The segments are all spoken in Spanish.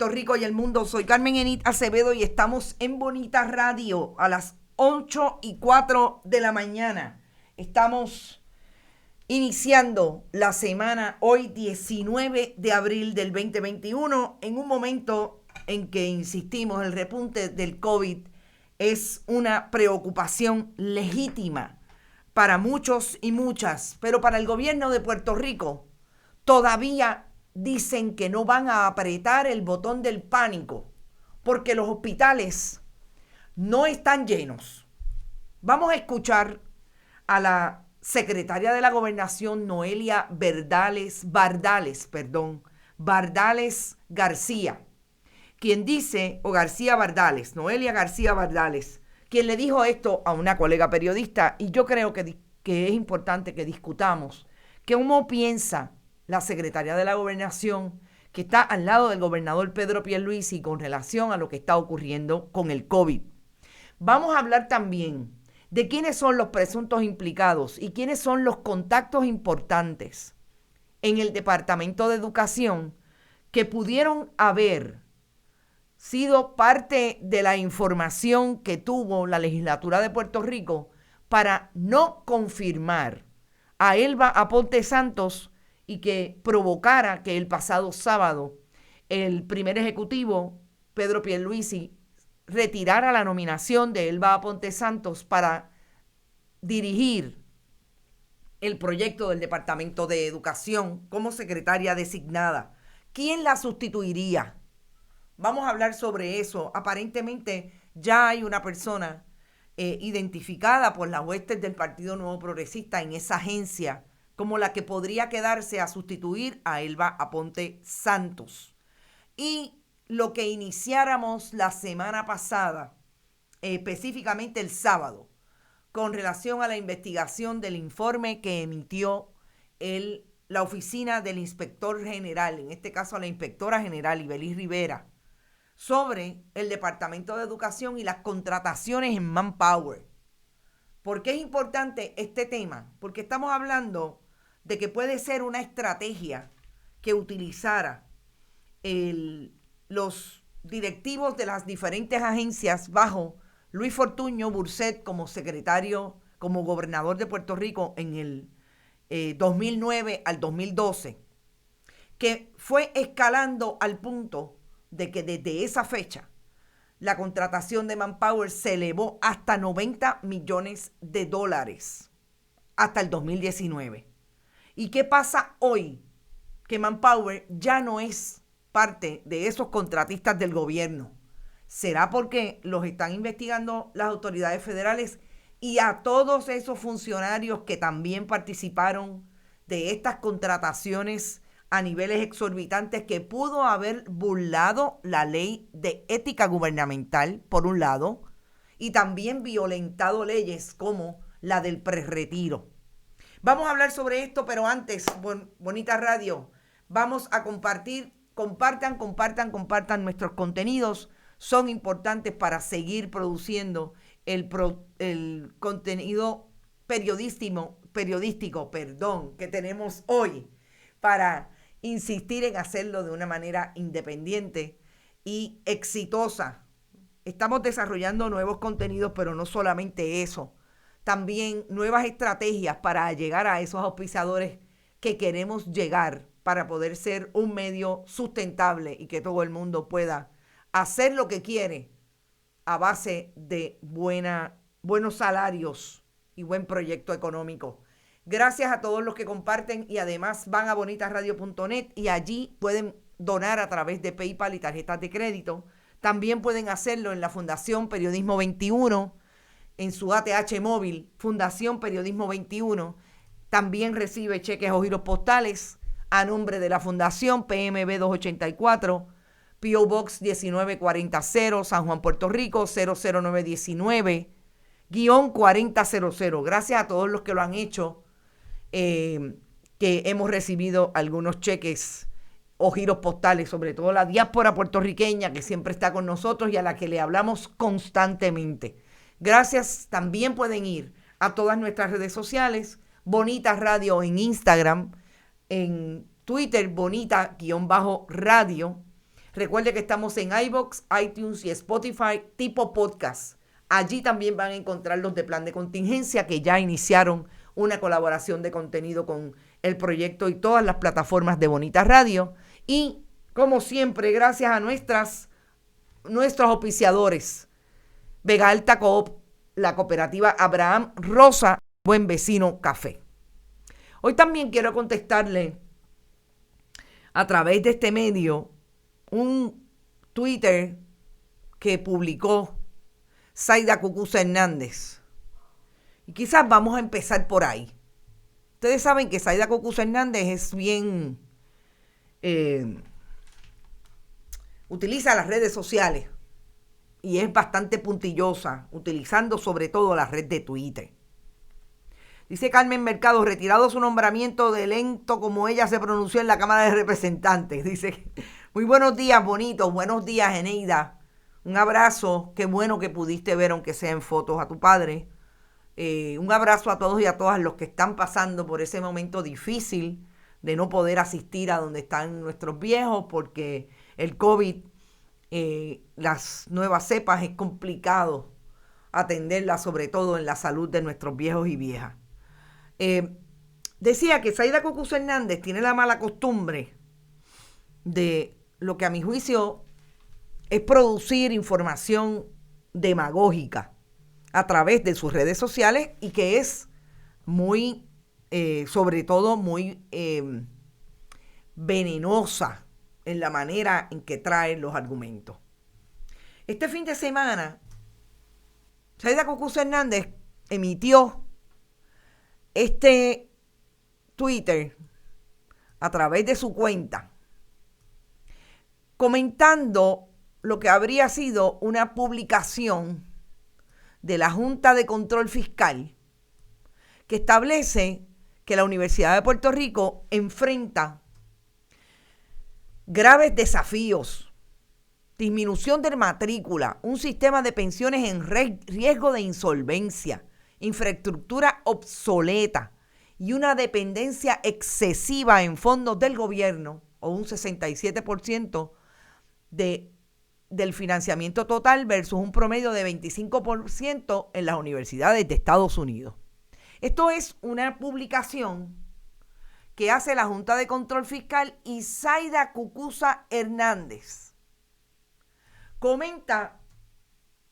Rico y el mundo. Soy Carmen Enit Acevedo y estamos en Bonita Radio a las 8:04 de la mañana. Estamos iniciando la semana hoy 19 de abril del 2021 en un momento en que, insistimos, el repunte del COVID es una preocupación legítima para muchos y muchas, pero para el gobierno de Puerto Rico todavía dicen que no van a apretar el botón del pánico porque los hospitales no están llenos. Vamos a escuchar a la secretaria de la Gobernación, Noelia Bardales García, quien dice, o García Bardales, Noelia García Bardales, quien le dijo esto a una colega periodista, y yo creo que es importante que discutamos que cómo piensa la secretaria de la Gobernación, que está al lado del gobernador Pedro Pierluisi con relación a lo que está ocurriendo con el COVID. Vamos a hablar también de quiénes son los presuntos implicados y quiénes son los contactos importantes en el Departamento de Educación que pudieron haber sido parte de la información que tuvo la legislatura de Puerto Rico para no confirmar a Elba Aponte Santos y que provocara que el pasado sábado el primer ejecutivo, Pedro Pierluisi, retirara la nominación de Elba Aponte Santos para dirigir el proyecto del Departamento de Educación como secretaria designada. ¿Quién la sustituiría? Vamos a hablar sobre eso. Aparentemente ya hay una persona identificada por las huestes del Partido Nuevo Progresista en esa agencia como la que podría quedarse a sustituir a Elba Aponte Santos. Y lo que iniciáramos la semana pasada, específicamente el sábado, con relación a la investigación del informe que emitió la oficina del inspector general, en este caso a la inspectora general Ibeliz Rivera, sobre el Departamento de Educación y las contrataciones en Manpower. ¿Por qué es importante este tema? Porque estamos hablando de que puede ser una estrategia que utilizara los directivos de las diferentes agencias bajo Luis Fortuño Burset como secretario, como gobernador de Puerto Rico en el 2009 al 2012, que fue escalando al punto de que desde esa fecha la contratación de Manpower se elevó hasta $90 millones hasta el 2019. ¿Y qué pasa hoy? Que Manpower ya no es parte de esos contratistas del gobierno. ¿Será porque los están investigando las autoridades federales y a todos esos funcionarios que también participaron de estas contrataciones a niveles exorbitantes que pudo haber burlado la ley de ética gubernamental, por un lado, y también violentado leyes como la del prerretiro? Vamos a hablar sobre esto, pero antes, Bonita Radio, vamos a compartir, compartan nuestros contenidos. Son importantes para seguir produciendo el contenido periodístico, que tenemos hoy, para insistir en hacerlo de una manera independiente y exitosa. Estamos desarrollando nuevos contenidos, pero no solamente eso, también nuevas estrategias para llegar a esos auspiciadores que queremos llegar para poder ser un medio sustentable y que todo el mundo pueda hacer lo que quiere a base de buenos salarios y buen proyecto económico. Gracias a todos los que comparten y además van a bonitasradio.net y allí pueden donar a través de PayPal y tarjetas de crédito. También pueden hacerlo en la Fundación Periodismo 21, en su ATH móvil, Fundación Periodismo 21. También recibe cheques o giros postales a nombre de la Fundación PMB 284, P.O. Box 19400, San Juan, Puerto Rico 00919-4000. Gracias a todos los que lo han hecho, que hemos recibido algunos cheques o giros postales, sobre todo la diáspora puertorriqueña que siempre está con nosotros y a la que le hablamos constantemente. Gracias. También pueden ir a todas nuestras redes sociales, Bonita Radio en Instagram, en Twitter, Bonita-Radio. Recuerde que estamos en iVoox, iTunes y Spotify tipo podcast. Allí también van a encontrar los de Plan de Contingencia que ya iniciaron una colaboración de contenido con el proyecto y todas las plataformas de Bonita Radio. Y como siempre, gracias a nuestros auspiciadores, Vega Alta Coop, la cooperativa Abraham Rosa, Buen Vecino Café. Hoy también quiero contestarle a través de este medio un Twitter que publicó Zaida Cucuza Hernández. Y quizás vamos a empezar por ahí. Ustedes saben que Zaida Cucuza Hernández es bien... utiliza las redes sociales y es bastante puntillosa, utilizando sobre todo la red de Twitter. Dice Carmen Mercado, retirado su nombramiento de lento como ella se pronunció en la Cámara de Representantes. Dice, muy buenos días, bonitos, buenos días, Eneida. Un abrazo, qué bueno que pudiste ver, aunque sea en fotos, a tu padre. Un abrazo a todos y a todas los que están pasando por ese momento difícil de no poder asistir a donde están nuestros viejos, porque el COVID, las nuevas cepas, es complicado atenderlas, sobre todo en la salud de nuestros viejos y viejas. Decía que Zaida Cucuza Hernández tiene la mala costumbre de lo que a mi juicio es producir información demagógica a través de sus redes sociales y que es muy, sobre todo muy venenosa en la manera en que trae los argumentos. Este fin de semana, Zaida Cucuza Hernández emitió este Twitter a través de su cuenta, comentando lo que habría sido una publicación de la Junta de Control Fiscal que establece que la Universidad de Puerto Rico enfrenta graves desafíos, disminución de matrícula, un sistema de pensiones en riesgo de insolvencia, infraestructura obsoleta y una dependencia excesiva en fondos del gobierno, o un 67% del financiamiento total versus un promedio de 25% en las universidades de Estados Unidos. Esto es una publicación que hace la Junta de Control Fiscal y Zaida Cucuza Hernández comenta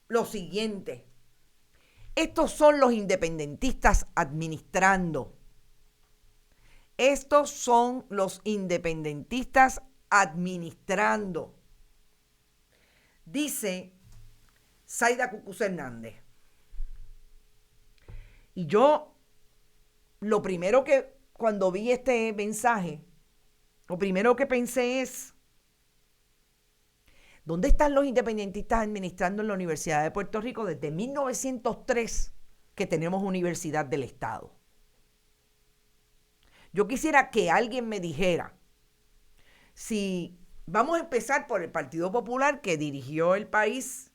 lo siguiente: estos son los independentistas administrando. Estos son los independentistas administrando. Dice Zaida Cucuza Hernández. Y yo, lo primero que, cuando vi este mensaje, lo primero que pensé es, ¿dónde están los independentistas administrando en la Universidad de Puerto Rico desde 1903 que tenemos Universidad del Estado? Yo quisiera que alguien me dijera si vamos a empezar por el Partido Popular, que dirigió el país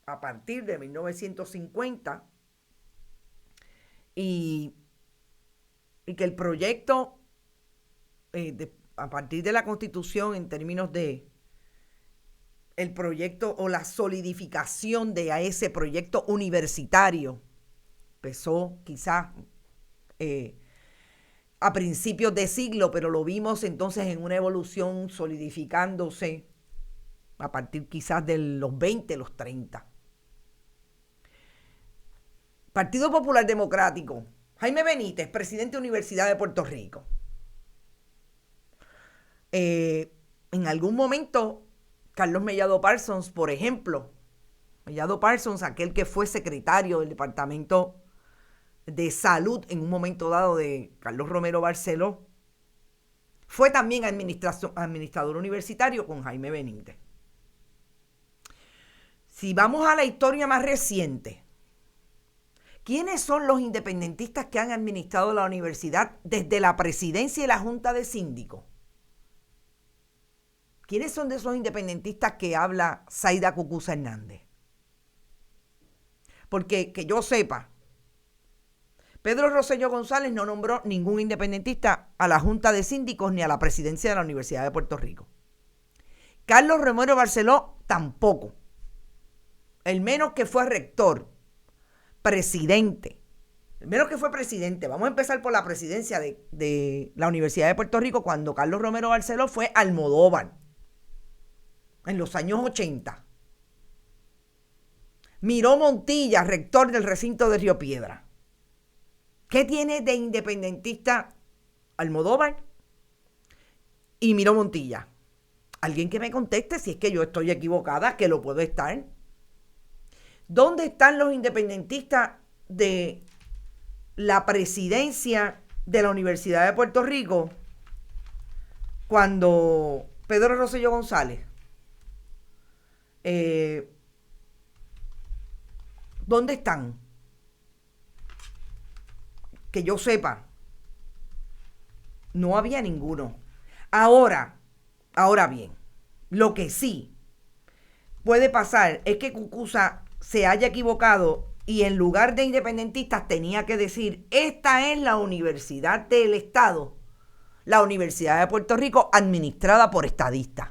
a partir de 1950 y que el proyecto a partir de la Constitución, en términos de el proyecto o la solidificación de a ese proyecto universitario, empezó quizás a principios de siglo, pero lo vimos entonces en una evolución solidificándose a partir quizás de los 20, los 30. Partido Popular Democrático, Jaime Benítez, presidente de Universidad de Puerto Rico. En algún momento, Carlos Mellado Parsons, por ejemplo, Mellado Parsons, aquel que fue secretario del Departamento de Salud en un momento dado de Carlos Romero Barceló, fue también administrador universitario con Jaime Benítez. Si vamos a la historia más reciente, ¿quiénes son los independentistas que han administrado la universidad desde la presidencia y la Junta de Síndicos? ¿Quiénes son de esos independentistas que habla Zaida Cucuza Hernández? Porque que yo sepa, Pedro Rosselló González no nombró ningún independentista a la Junta de Síndicos ni a la presidencia de la Universidad de Puerto Rico. Carlos Romero Barceló tampoco. El menos que fue rector, presidente. El menos que fue presidente. Vamos a empezar por la presidencia de la Universidad de Puerto Rico cuando Carlos Romero Barceló fue Almodóvar. En los años 80. Miró Montilla, rector del recinto de Río Piedra. ¿Qué tiene de independentista Almodóvar y Miró Montilla? Alguien que me conteste si es que yo estoy equivocada, que lo puedo estar. ¿Dónde están los independentistas de la presidencia de la Universidad de Puerto Rico cuando Pedro Rosselló González? ¿Dónde están? Que yo sepa, no había ninguno. Ahora bien, lo que sí puede pasar es que Cucuza se haya equivocado y en lugar de independentistas tenía que decir, esta es la Universidad del Estado, la Universidad de Puerto Rico administrada por estadistas.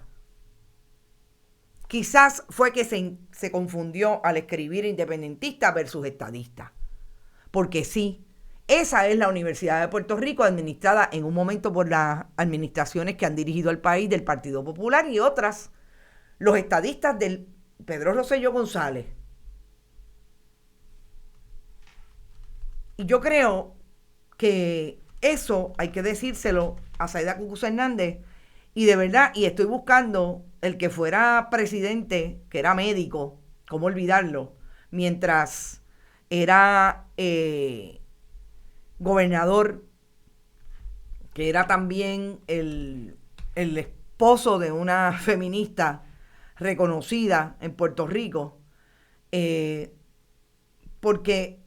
Quizás fue que se confundió al escribir independentista versus estadista. Porque sí, esa es la Universidad de Puerto Rico administrada en un momento por las administraciones que han dirigido al país del Partido Popular y otras, los estadistas del Pedro Rosselló González. Y yo creo que eso hay que decírselo a Zaida Cucuza Hernández. Y de verdad, y estoy buscando el que fuera presidente, que era médico, cómo olvidarlo, mientras era gobernador, que era también el esposo de una feminista reconocida en Puerto Rico, porque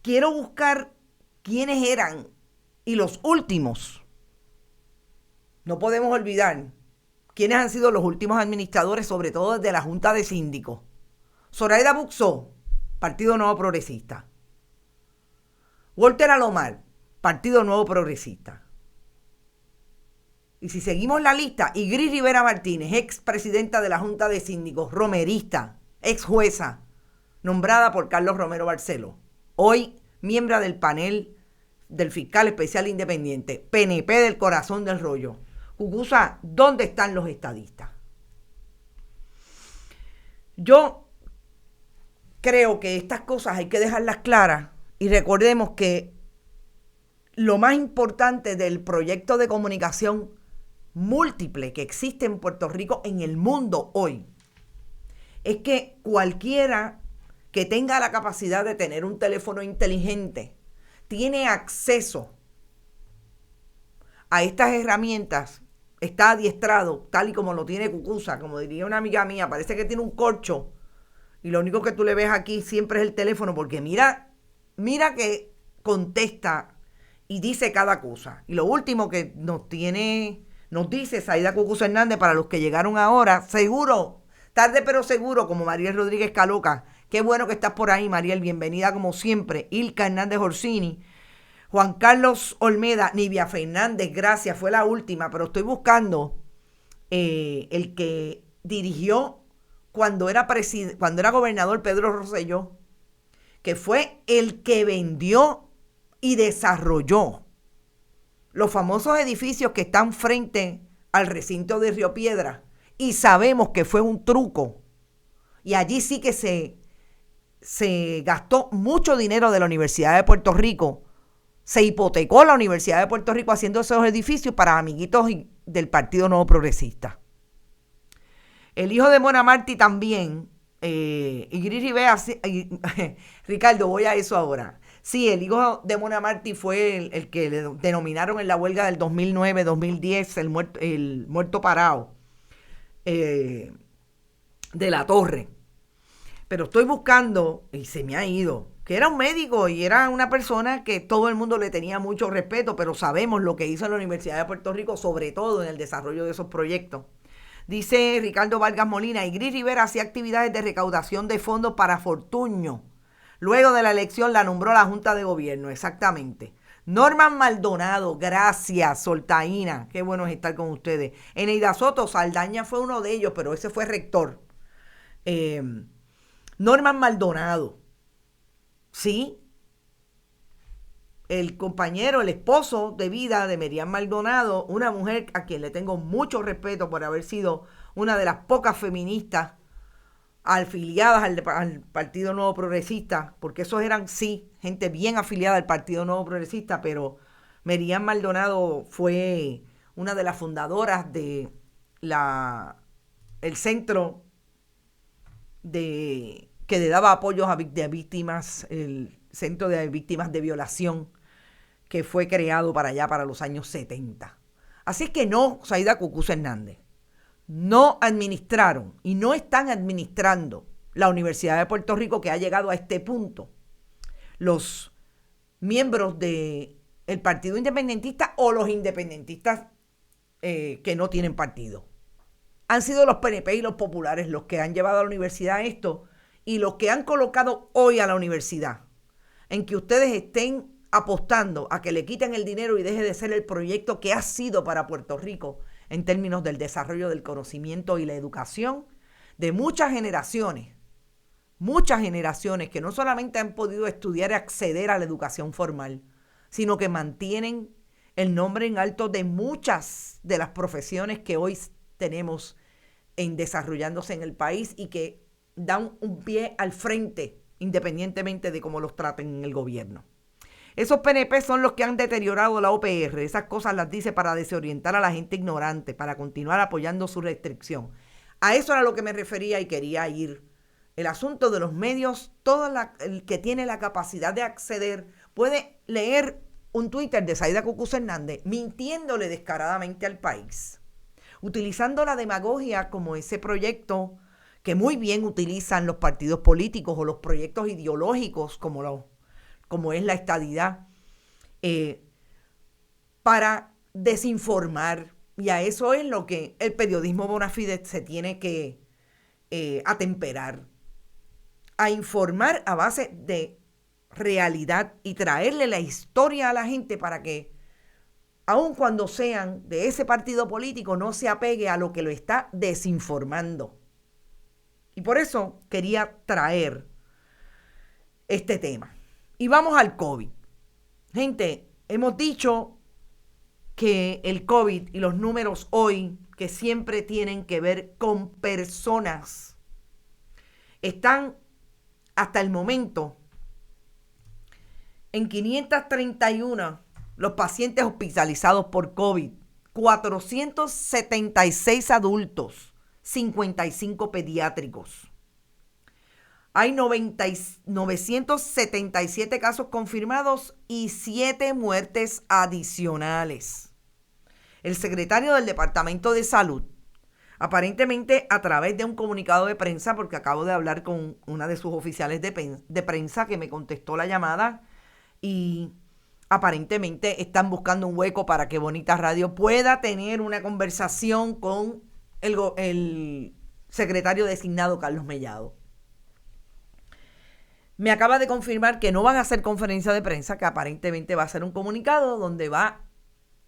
quiero buscar quiénes eran y los últimos. No podemos olvidar quiénes han sido los últimos administradores, sobre todo desde la Junta de Síndicos. Zoraida Buxó, Partido Nuevo Progresista. Walter Alomar, Partido Nuevo Progresista. Y si seguimos la lista, Igris Rivera Martínez, ex presidenta de la Junta de Síndicos, romerista, ex jueza, nombrada por Carlos Romero Barceló. Hoy miembro del panel del fiscal especial independiente, PNP del corazón del rollo. Cucuza, ¿dónde están los estadistas? Yo creo que estas cosas hay que dejarlas claras y recordemos que lo más importante del proyecto de comunicación múltiple que existe en Puerto Rico, en el mundo hoy, es que cualquiera que tenga la capacidad de tener un teléfono inteligente tiene acceso a estas herramientas, está adiestrado, tal y como lo tiene Cucuza, como diría una amiga mía, parece que tiene un corcho y lo único que tú le ves aquí siempre es el teléfono, porque mira que contesta y dice cada cosa. Y lo último que nos dice Zaida Cucuza Hernández, para los que llegaron ahora, seguro, tarde pero seguro, como Mariel Rodríguez Caloca. Qué bueno que estás por ahí, Mariel, bienvenida como siempre. Ilka Hernández Orsini, Juan Carlos Olmeda, Nivia Fernández, gracias, fue la última, pero estoy buscando el que dirigió cuando era gobernador Pedro Rosselló, que fue el que vendió y desarrolló los famosos edificios que están frente al recinto de Río Piedra, y sabemos que fue un truco, y allí sí que se gastó mucho dinero de la Universidad de Puerto Rico. Se hipotecó la Universidad de Puerto Rico haciendo esos edificios para amiguitos del Partido Nuevo Progresista. El hijo de Mona Martí también, Igris Rivera, Ricardo, voy a eso ahora. Sí, el hijo de Mona Martí fue el que le denominaron en la huelga del 2009-2010 el muerto parado de la Torre. Pero estoy buscando, y se me ha ido, que era un médico y era una persona que todo el mundo le tenía mucho respeto, pero sabemos lo que hizo en la Universidad de Puerto Rico, sobre todo en el desarrollo de esos proyectos. Dice Ricardo Vargas Molina, Igris Rivera hacía actividades de recaudación de fondos para Fortuño. Luego de la elección la nombró la Junta de Gobierno, exactamente. Norman Maldonado, gracias, Soltaína, qué bueno es estar con ustedes. Eneida Soto, Saldaña fue uno de ellos, pero ese fue rector. Norman Maldonado, sí, el compañero, el esposo de vida de Merian Maldonado, una mujer a quien le tengo mucho respeto por haber sido una de las pocas feministas afiliadas al Partido Nuevo Progresista, porque esos eran, sí, gente bien afiliada al Partido Nuevo Progresista, pero Merian Maldonado fue una de las fundadoras de el centro que le daba apoyos a víctimas, el Centro de Víctimas de Violación, que fue creado para allá para los años 70. Así que no, Zaida Cucuz Hernández, no administraron y no están administrando la Universidad de Puerto Rico, que ha llegado a este punto. Los miembros del Partido Independentista o los independentistas que no tienen partido. Han sido los PNP y los populares los que han llevado a la universidad esto y los que han colocado hoy a la universidad en que ustedes estén apostando a que le quiten el dinero y deje de ser el proyecto que ha sido para Puerto Rico en términos del desarrollo del conocimiento y la educación de muchas generaciones que no solamente han podido estudiar y acceder a la educación formal, sino que mantienen el nombre en alto de muchas de las profesiones que hoy tenemos desarrollándose en el país y que dan un pie al frente independientemente de cómo los traten en el gobierno. Esos PNP son los que han deteriorado la OPR. Esas cosas las dice para desorientar a la gente ignorante, para continuar apoyando su restricción. A eso era lo que me refería y quería ir. El asunto de los medios, el que tiene la capacidad de acceder puede leer un Twitter de Zaida Cucuz Hernández mintiéndole descaradamente al país, utilizando la demagogia como ese proyecto que muy bien utilizan los partidos políticos o los proyectos ideológicos como es la estadidad, para desinformar. Y a eso es lo que el periodismo bona fide se tiene que atemperar, a informar a base de realidad y traerle la historia a la gente para que, aun cuando sean de ese partido político, no se apegue a lo que lo está desinformando. Y por eso quería traer este tema. Y vamos al COVID. Gente, hemos dicho que el COVID y los números hoy, que siempre tienen que ver con personas, están hasta el momento en 531 los pacientes hospitalizados por COVID, 476 adultos, 55 pediátricos. Hay 977 casos confirmados y 7 muertes adicionales. El secretario del Departamento de Salud, aparentemente a través de un comunicado de prensa, porque acabo de hablar con una de sus oficiales de prensa que me contestó la llamada, y aparentemente están buscando un hueco para que Bonita Radio pueda tener una conversación con el secretario designado Carlos Mellado. Me acaba de confirmar que no van a hacer conferencia de prensa, que aparentemente va a ser un comunicado donde va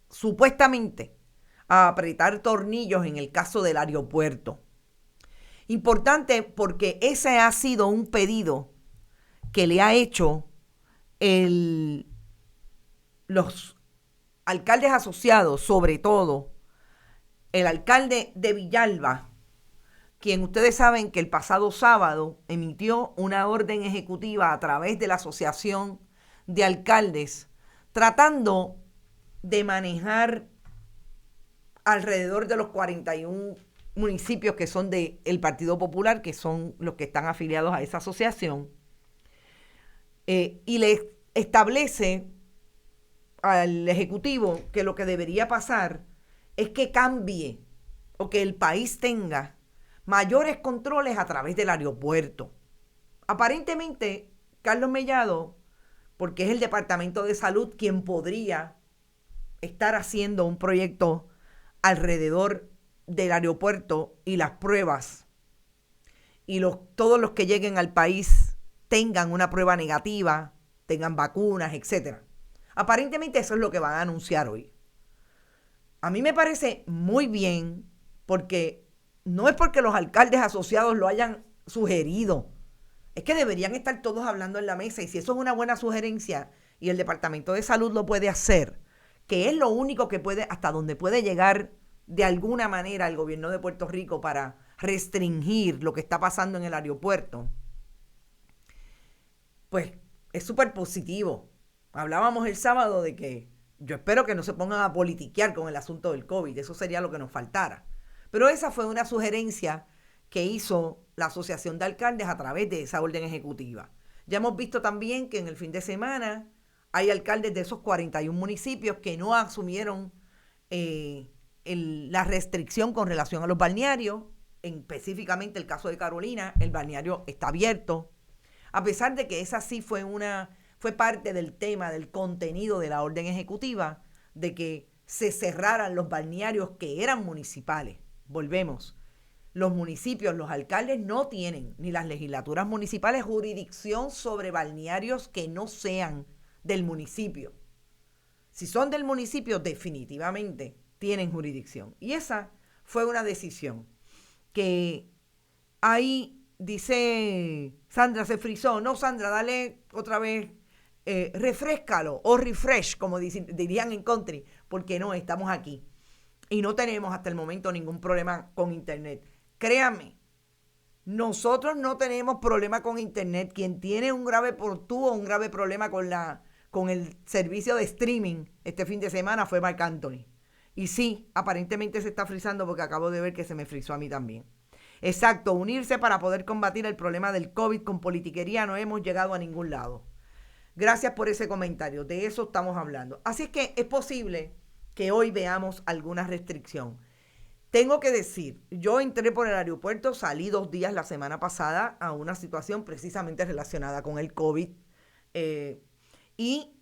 supuestamente a apretar tornillos en el caso del aeropuerto. Importante porque ese ha sido un pedido que le ha hecho los alcaldes asociados, sobre todo el alcalde de Villalba, quien ustedes saben que el pasado sábado emitió una orden ejecutiva a través de la Asociación de Alcaldes, tratando de manejar alrededor de los 41 municipios que son del Partido Popular, que son los que están afiliados a esa asociación, y le establece al Ejecutivo que lo que debería pasar es que cambie o que el país tenga mayores controles a través del aeropuerto. Aparentemente, Carlos Mellado, porque es el Departamento de Salud quien podría estar haciendo un proyecto alrededor del aeropuerto y las pruebas y todos los que lleguen al país tengan una prueba negativa, tengan vacunas, etc. Aparentemente eso es lo que van a anunciar hoy. A mí me parece muy bien porque no es porque los alcaldes asociados lo hayan sugerido, es que deberían estar todos hablando en la mesa y si eso es una buena sugerencia y el Departamento de Salud lo puede hacer, que es lo único que puede, hasta donde puede llegar de alguna manera el gobierno de Puerto Rico para restringir lo que está pasando en el aeropuerto, pues es súper positivo. Hablábamos el sábado de que yo espero que no se pongan a politiquear con el asunto del COVID, eso sería lo que nos faltara. Pero esa fue una sugerencia que hizo la Asociación de Alcaldes a través de esa orden ejecutiva. Ya hemos visto también que en el fin de semana hay alcaldes de esos 41 municipios que no asumieron la restricción con relación a los balnearios, específicamente el caso de Carolina, el balneario está abierto, a pesar de que esa sí fue parte del tema, del contenido de la orden ejecutiva, de que se cerraran los balnearios que eran municipales. Volvemos. Los municipios, los alcaldes no tienen, ni las legislaturas municipales, jurisdicción sobre balnearios que no sean del municipio. Si son del municipio, definitivamente tienen jurisdicción. Y esa fue una decisión que ahí dice Sandra, se frizó. No, Sandra, dale otra vez, refréscalo o refresh, como dirían en country, porque no, estamos aquí. Y no tenemos hasta el momento ningún problema con internet. Créanme, nosotros no tenemos problema con internet. Quien tiene tuvo un grave problema con el servicio de streaming este fin de semana fue Marc Anthony. Y sí, aparentemente se está frizando porque acabo de ver que se me frizó a mí también. Exacto, unirse para poder combatir el problema del COVID con politiquería, no hemos llegado a ningún lado. Gracias por ese comentario, de eso estamos hablando. Así es que es posible que hoy veamos alguna restricción. Tengo que decir, yo entré por el aeropuerto, salí 2 días la semana pasada a una situación precisamente relacionada con el COVID y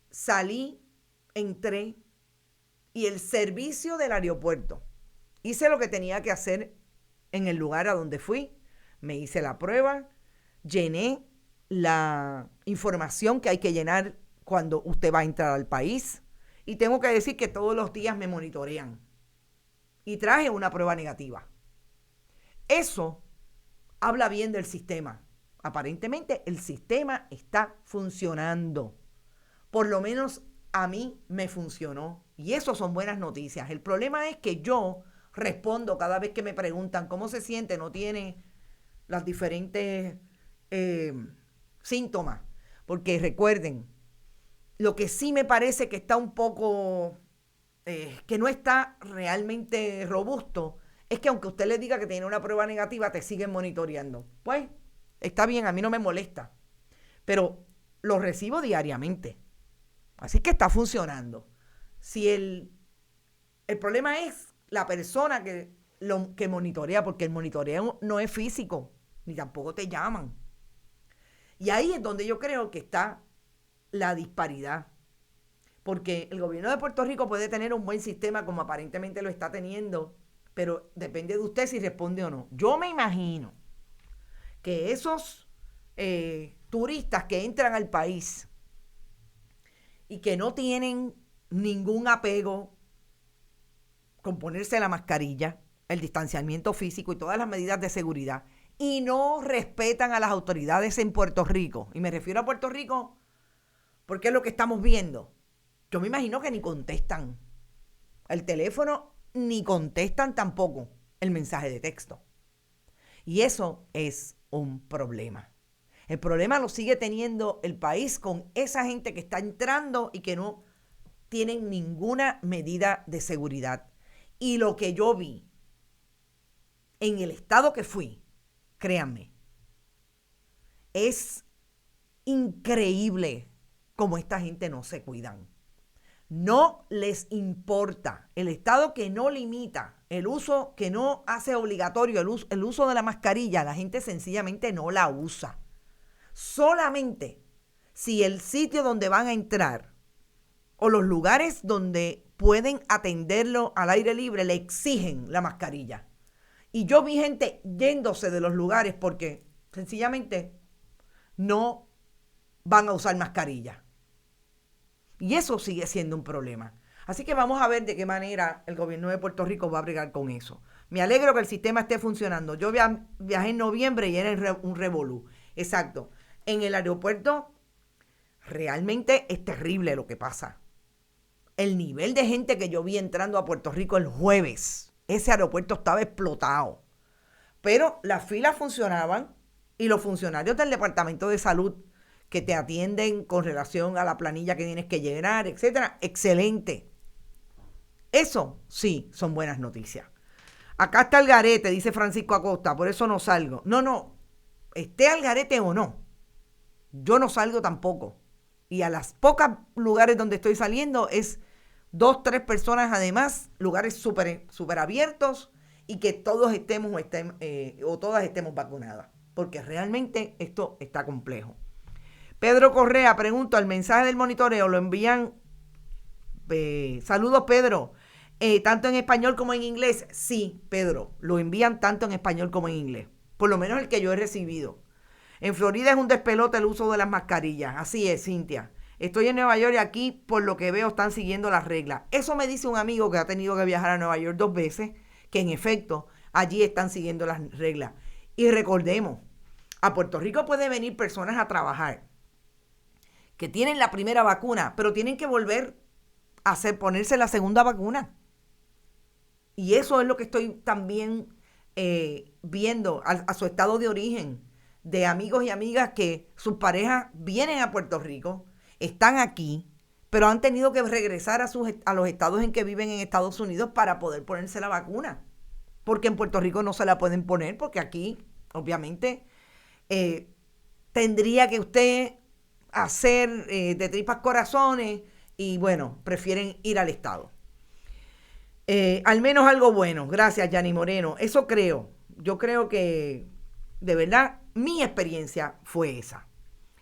salí, entré y el servicio del aeropuerto, hice lo que tenía que hacer en el lugar a donde fui, me hice la prueba, llené la información que hay que llenar cuando usted va a entrar al país y tengo que decir que todos los días me monitorean. Y traje una prueba negativa. Eso habla bien del sistema. Aparentemente el sistema está funcionando. Por lo menos a mí me funcionó. Y eso son buenas noticias. El problema es que yo respondo cada vez que me preguntan cómo se siente, no tiene los diferentes síntomas. Porque recuerden, lo que sí me parece que está un poco... que no está realmente robusto, es que aunque usted le diga que tiene una prueba negativa, te siguen monitoreando. Pues, está bien, a mí no me molesta, pero lo recibo diariamente. Así que está funcionando. Si el problema es la persona que monitorea, porque el monitoreo no es físico, ni tampoco te llaman. Y ahí es donde yo creo que está la disparidad. Porque el gobierno de Puerto Rico puede tener un buen sistema como aparentemente lo está teniendo, pero depende de usted si responde o no. Yo me imagino que esos turistas que entran al país y que no tienen ningún apego con ponerse la mascarilla, el distanciamiento físico y todas las medidas de seguridad, y no respetan a las autoridades en Puerto Rico, y me refiero a Puerto Rico porque es lo que estamos viendo. Yo me imagino que ni contestan el teléfono, ni contestan tampoco el mensaje de texto. Y eso es un problema. El problema lo sigue teniendo el país con esa gente que está entrando y que no tienen ninguna medida de seguridad. Y lo que yo vi en el estado que fui, créanme, es increíble cómo esta gente no se cuidan. No les importa. El estado que no limita el uso, que no hace obligatorio el uso de la mascarilla, la gente sencillamente no la usa. Solamente si el sitio donde van a entrar o los lugares donde pueden atenderlo al aire libre le exigen la mascarilla. Y yo vi gente yéndose de los lugares porque sencillamente no van a usar mascarilla. Y eso sigue siendo un problema. Así que vamos a ver de qué manera el gobierno de Puerto Rico va a bregar con eso. Me alegro que el sistema esté funcionando. Yo viajé en noviembre y era un revolú. Exacto. En el aeropuerto realmente es terrible lo que pasa. El nivel de gente que yo vi entrando a Puerto Rico el jueves, ese aeropuerto estaba explotado. Pero las filas funcionaban y los funcionarios del Departamento de Salud que te atienden con relación a la planilla que tienes que llenar, etcétera, excelente. Eso sí son buenas noticias. Acá está el garete, dice Francisco Acosta, por eso no salgo. No, esté al garete o no, yo no salgo tampoco. Y a las pocas lugares donde estoy saliendo es 2, 3 personas, además, lugares súper abiertos y que todos estemos o todas estemos vacunadas, porque realmente esto está complejo. Pedro Correa pregunta, ¿el mensaje del monitoreo lo envían? Saludos, Pedro. ¿Tanto en español como en inglés? Sí, Pedro, lo envían tanto en español como en inglés. Por lo menos el que yo he recibido. En Florida es un despelote el uso de las mascarillas. Así es, Cintia. Estoy en Nueva York y aquí, por lo que veo, están siguiendo las reglas. Eso me dice un amigo que ha tenido que viajar a Nueva York 2 veces, que en efecto, allí están siguiendo las reglas. Y recordemos, a Puerto Rico puede venir personas a trabajar que tienen la primera vacuna, pero tienen que volver a ponerse la segunda vacuna. Y eso es lo que estoy también viendo a su estado de origen, de amigos y amigas que sus parejas vienen a Puerto Rico, están aquí, pero han tenido que regresar a los estados en que viven en Estados Unidos para poder ponerse la vacuna. Porque en Puerto Rico no se la pueden poner, porque aquí, obviamente, tendría que usted hacer de tripas corazones y bueno, prefieren ir al estado. Al menos algo bueno. Gracias, Yanni Moreno. Eso creo. Yo creo que, de verdad, mi experiencia fue esa.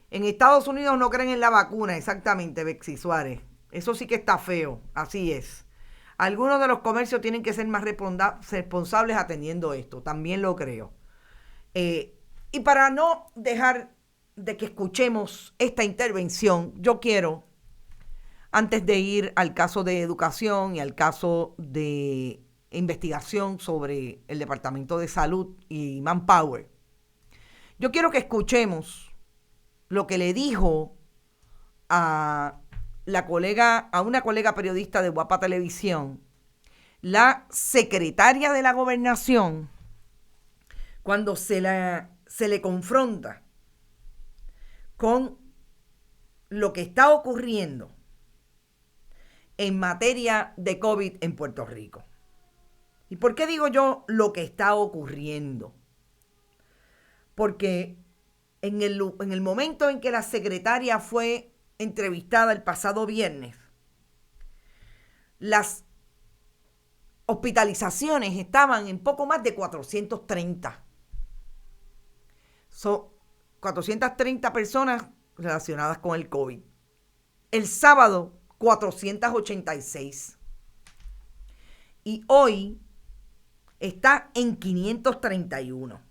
En Estados Unidos no creen en la vacuna, exactamente, Bexy Suárez. Eso sí que está feo, así es. Algunos de los comercios tienen que ser más responsables atendiendo esto, también lo creo. Y para no dejar de que escuchemos esta intervención, yo quiero, antes de ir al caso de educación y al caso de investigación sobre el Departamento de Salud y Manpower, yo quiero que escuchemos lo que le dijo a una colega periodista de Guapa Televisión, la secretaria de la Gobernación, cuando se le confronta con lo que está ocurriendo en materia de COVID en Puerto Rico. ¿Y por qué digo yo lo que está ocurriendo? Porque en el momento en que la secretaria fue entrevistada el pasado viernes, las hospitalizaciones estaban en poco más de 430. Son 430 personas relacionadas con el COVID. El sábado, 486. Y hoy está en 531.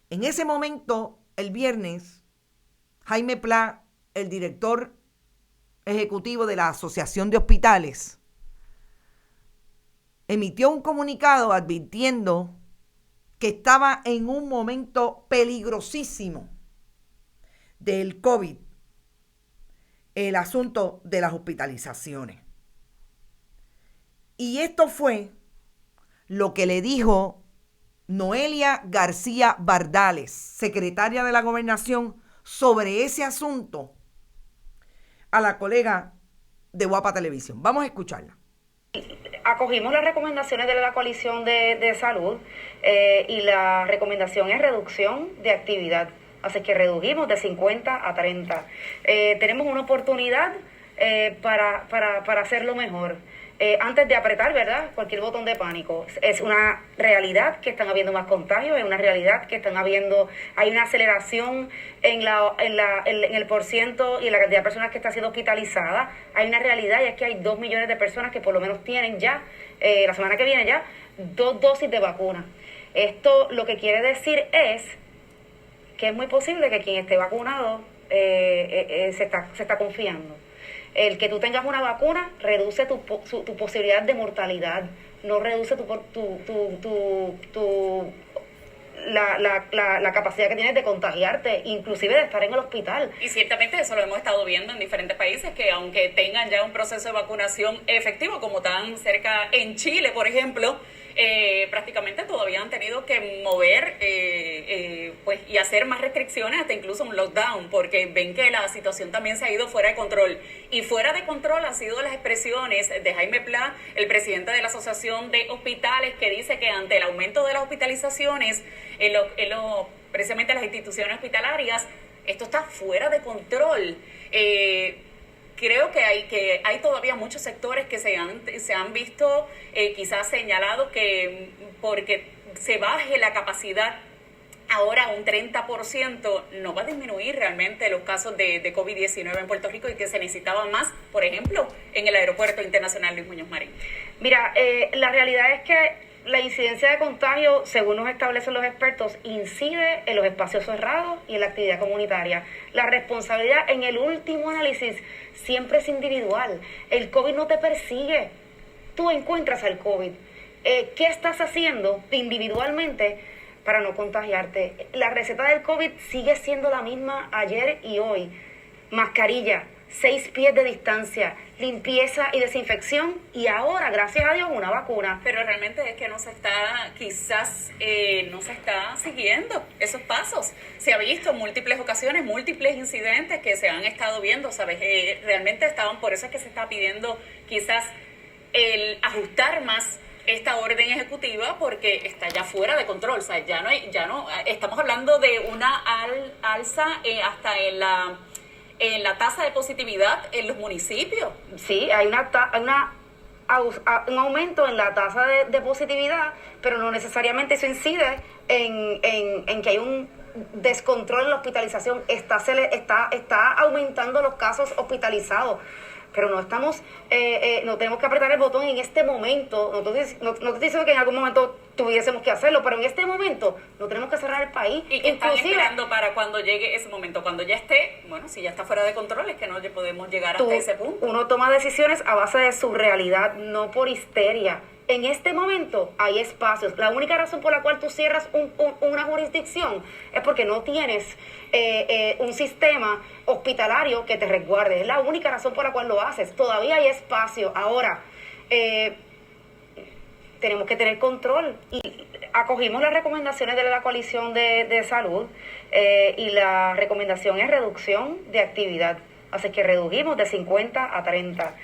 En ese momento, el viernes, Jaime Pla, el director ejecutivo de la Asociación de Hospitales, emitió un comunicado advirtiendo que estaba en un momento peligrosísimo del COVID, el asunto de las hospitalizaciones. Y esto fue lo que le dijo Noelia García Bardales, secretaria de la Gobernación, sobre ese asunto a la colega de Guapa Televisión. Vamos a escucharla. Acogimos las recomendaciones de la Coalición de Salud y la recomendación es reducción de actividad. Así que redujimos de 50 a 30. Tenemos una oportunidad para hacerlo mejor. Antes de apretar, ¿verdad?, cualquier botón de pánico. Es una realidad que están habiendo más contagios, es una realidad que hay una aceleración en el porciento y en la cantidad de personas que están siendo hospitalizadas. Hay una realidad y es que hay 2 millones de personas que por lo menos tienen ya, la semana que viene ya, 2 dosis de vacuna. Esto lo que quiere decir es que es muy posible que quien esté vacunado se está confiando. El que tú tengas una vacuna reduce tu posibilidad de mortalidad, no reduce la capacidad que tienes de contagiarte, inclusive de estar en el hospital. Y ciertamente eso lo hemos estado viendo en diferentes países, que aunque tengan ya un proceso de vacunación efectivo, como tan cerca en Chile, por ejemplo, prácticamente todavía han tenido que mover pues y hacer más restricciones, hasta incluso un lockdown, porque ven que la situación también se ha ido fuera de control. Y fuera de control han sido las expresiones de Jaime Pla, el presidente de la Asociación de Hospitales, que dice que ante el aumento de las hospitalizaciones precisamente las instituciones hospitalarias, esto está fuera de control. Creo que hay todavía muchos sectores que se han visto quizás señalados que porque se baje la capacidad ahora a un 30%, no va a disminuir realmente los casos de COVID-19 en Puerto Rico, y que se necesitaba más, por ejemplo, en el Aeropuerto Internacional Luis Muñoz Marín. Mira, la realidad es que la incidencia de contagio, según nos establecen los expertos, incide en los espacios cerrados y en la actividad comunitaria. La responsabilidad, en el último análisis, siempre es individual. El COVID no te persigue. Tú encuentras al COVID. ¿Qué estás haciendo individualmente para no contagiarte? La receta del COVID sigue siendo la misma ayer y hoy. Mascarilla, 6 pies de distancia, limpieza y desinfección, y ahora, gracias a Dios, una vacuna. Pero realmente es que no se está siguiendo esos pasos. Se ha visto en múltiples ocasiones, múltiples incidentes que se han estado viendo, ¿sabes? Realmente por eso es que se está pidiendo quizás el ajustar más esta orden ejecutiva, porque está ya fuera de control. O sea, ya no estamos hablando de una alza hasta en la tasa de positividad en los municipios. Sí, hay un aumento en la tasa de positividad, pero no necesariamente eso incide en que hay un descontrol en la hospitalización. Está aumentando los casos hospitalizados, pero no tenemos que apretar el botón en este momento. No te estoy diciendo que en algún momento tuviésemos que hacerlo, pero en este momento no tenemos que cerrar el país. ¿Y qué están esperando para cuando llegue ese momento? Cuando ya esté, bueno, si ya está fuera de control, es que no podemos llegar hasta ese punto. Uno toma decisiones a base de su realidad, no por histeria. En este momento hay espacios. La única razón por la cual tú cierras una jurisdicción es porque no tienes un sistema hospitalario que te resguarde. Es la única razón por la cual lo haces. Todavía hay espacio. Ahora, tenemos que tener control. Y acogimos las recomendaciones de la Coalición de Salud, y la recomendación es reducción de actividad. Así que redujimos de 50 a 30.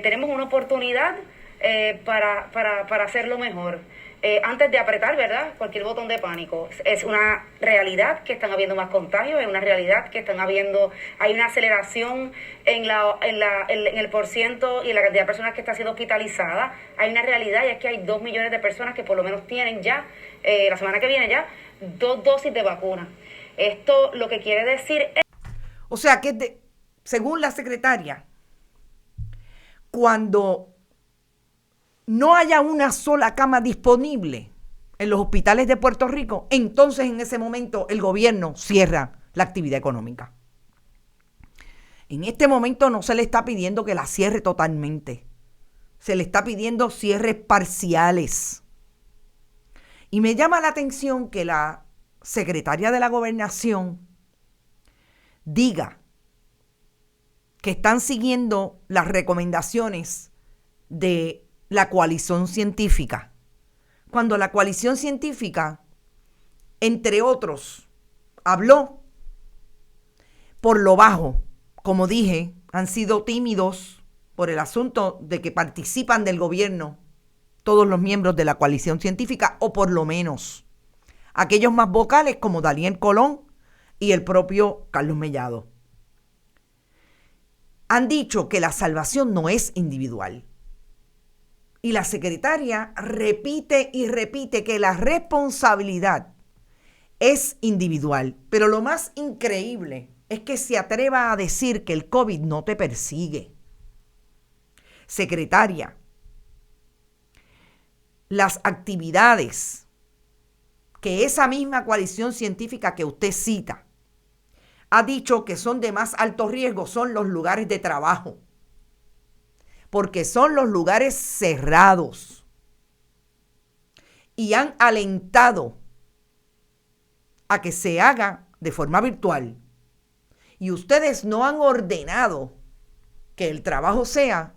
Tenemos una oportunidad para hacerlo mejor. Antes de apretar, ¿verdad?, cualquier botón de pánico. Es una realidad que están habiendo más contagios, es una realidad que hay una aceleración en el porciento y en la cantidad de personas que están siendo hospitalizadas. Hay una realidad, y es que hay 2 millones de personas que por lo menos tienen ya, la semana que viene ya, 2 dosis de vacuna. Esto lo que quiere decir es... O sea que, según la secretaria, cuando no haya una sola cama disponible en los hospitales de Puerto Rico, entonces en ese momento el gobierno cierra la actividad económica. En este momento no se le está pidiendo que la cierre totalmente. Se le está pidiendo cierres parciales. Y me llama la atención que la secretaria de la Gobernación diga que están siguiendo las recomendaciones de la coalición científica, cuando la coalición científica, entre otros, habló por lo bajo. Como dije, han sido tímidos por el asunto de que participan del gobierno todos los miembros de la coalición científica, o por lo menos aquellos más vocales como Daniel Colón y el propio Carlos Mellado. Han dicho que la salvación no es individual. Y la secretaria repite y repite que la responsabilidad es individual. Pero lo más increíble es que se atreva a decir que el COVID no te persigue. Secretaria, las actividades que esa misma coalición científica que usted cita ha dicho que son de más alto riesgo son los lugares de trabajo, porque son los lugares cerrados y han alentado a que se haga de forma virtual. Y ustedes no han ordenado que el trabajo sea,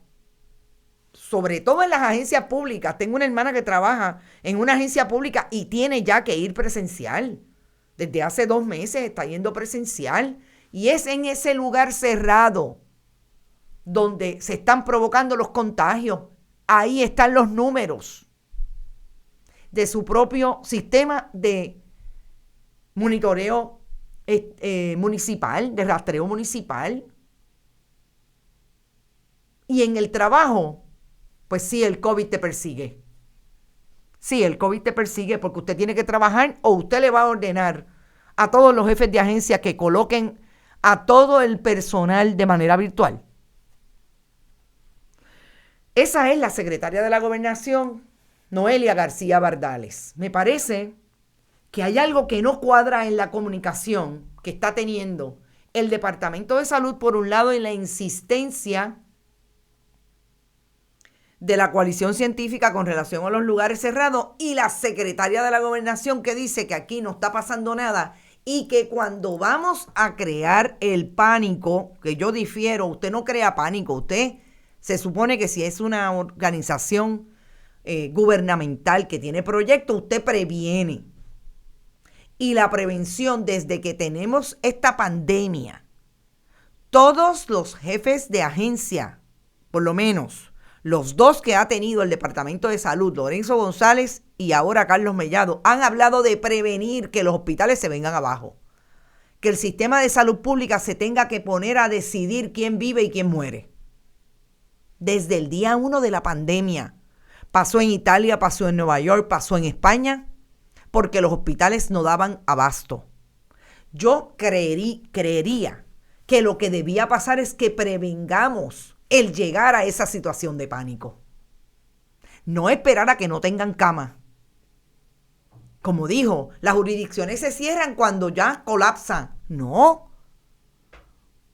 sobre todo en las agencias públicas. Tengo una hermana que trabaja en una agencia pública y tiene ya que ir presencial. Desde hace 2 meses está yendo presencial. Y es en ese lugar cerrado donde se están provocando los contagios. Ahí están los números de su propio sistema de monitoreo municipal, de rastreo municipal. Y en el trabajo, pues sí, el COVID te persigue. Sí, el COVID te persigue porque usted tiene que trabajar o usted le va a ordenar a todos los jefes de agencia que coloquen a todo el personal de manera virtual. Esa es la secretaria de la Gobernación, Noelia García Bardales. Me parece que hay algo que no cuadra en la comunicación que está teniendo el Departamento de Salud, por un lado, en la insistencia de la coalición científica con relación a los lugares cerrados, y la secretaria de la Gobernación que dice que aquí no está pasando nada y que cuando vamos a crear el pánico, que yo difiero, usted no crea pánico, usted se supone que si es una organización gubernamental que tiene proyectos, usted previene. Y la prevención, desde que tenemos esta pandemia, todos los jefes de agencia, por lo menos los 2 que ha tenido el Departamento de Salud, Lorenzo González y ahora Carlos Mellado, han hablado de prevenir que los hospitales se vengan abajo, que el sistema de salud pública se tenga que poner a decidir quién vive y quién muere. Desde el día 1 de la pandemia, pasó en Italia, pasó en Nueva York, pasó en España, porque los hospitales no daban abasto. Yo creería que lo que debía pasar es que prevengamos el llegar a esa situación de pánico. No esperar a que no tengan cama. Como dijo, las jurisdicciones se cierran cuando ya colapsan. No.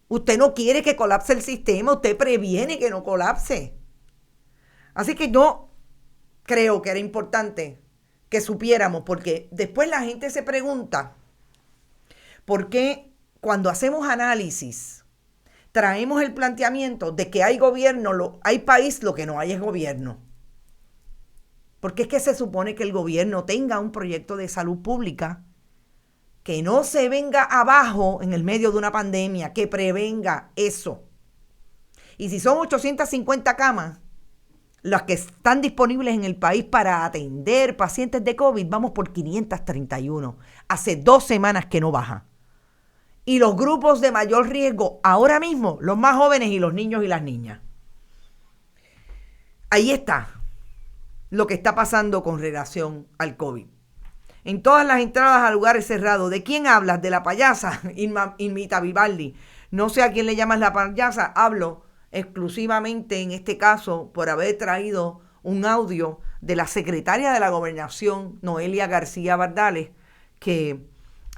Usted no quiere que colapse el sistema, usted previene que no colapse. Así que yo creo que era importante que supiéramos, porque después la gente se pregunta por qué cuando hacemos análisis traemos el planteamiento de que hay gobierno, hay país, lo que no hay es gobierno. Porque es que se supone que el gobierno tenga un proyecto de salud pública que no se venga abajo en el medio de una pandemia, que prevenga eso. Y si son 850 camas las que están disponibles en el país para atender pacientes de COVID, vamos por 531. Hace 2 semanas que no baja. Y los grupos de mayor riesgo, ahora mismo, los más jóvenes y los niños y las niñas. Ahí está lo que está pasando con relación al COVID. En todas las entradas a lugares cerrados, ¿de quién hablas? De la payasa, Irmita Vivaldi. No sé a quién le llamas la payasa, hablo exclusivamente en este caso por haber traído un audio de la secretaria de la Gobernación, Noelia García Bardales, que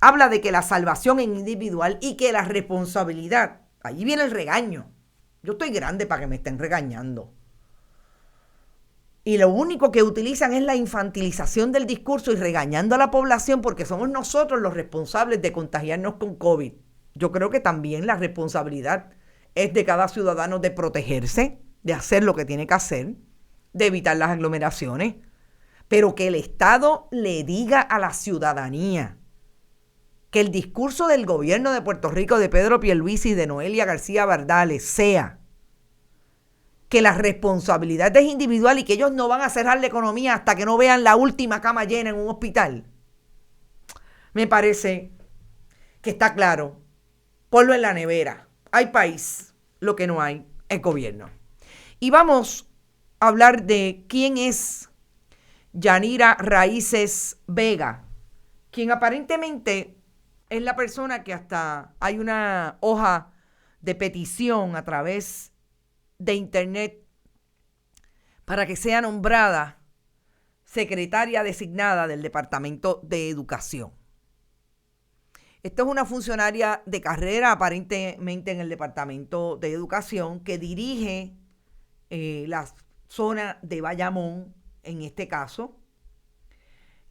habla de que la salvación es individual y que la responsabilidad, allí viene el regaño. Yo estoy grande para que me estén regañando. Y lo único que utilizan es la infantilización del discurso y regañando a la población porque somos nosotros los responsables de contagiarnos con COVID. Yo creo que también la responsabilidad es de cada ciudadano de protegerse, de hacer lo que tiene que hacer, de evitar las aglomeraciones, pero que el Estado le diga a la ciudadanía que el discurso del gobierno de Puerto Rico, de Pedro Pierluisi y de Noelia García Bardales, sea que la responsabilidad es individual y que ellos no van a cerrar la economía hasta que no vean la última cama llena en un hospital. Me parece que está claro. Ponlo en la nevera. Hay país, lo que no hay es gobierno. Y vamos a hablar de quién es Yanira Raíces Vega, quien aparentemente es la persona que hasta hay una hoja de petición a través de internet para que sea nombrada secretaria designada del Departamento de Educación. Esta es una funcionaria de carrera aparentemente en el Departamento de Educación que dirige la zona de Bayamón, en este caso,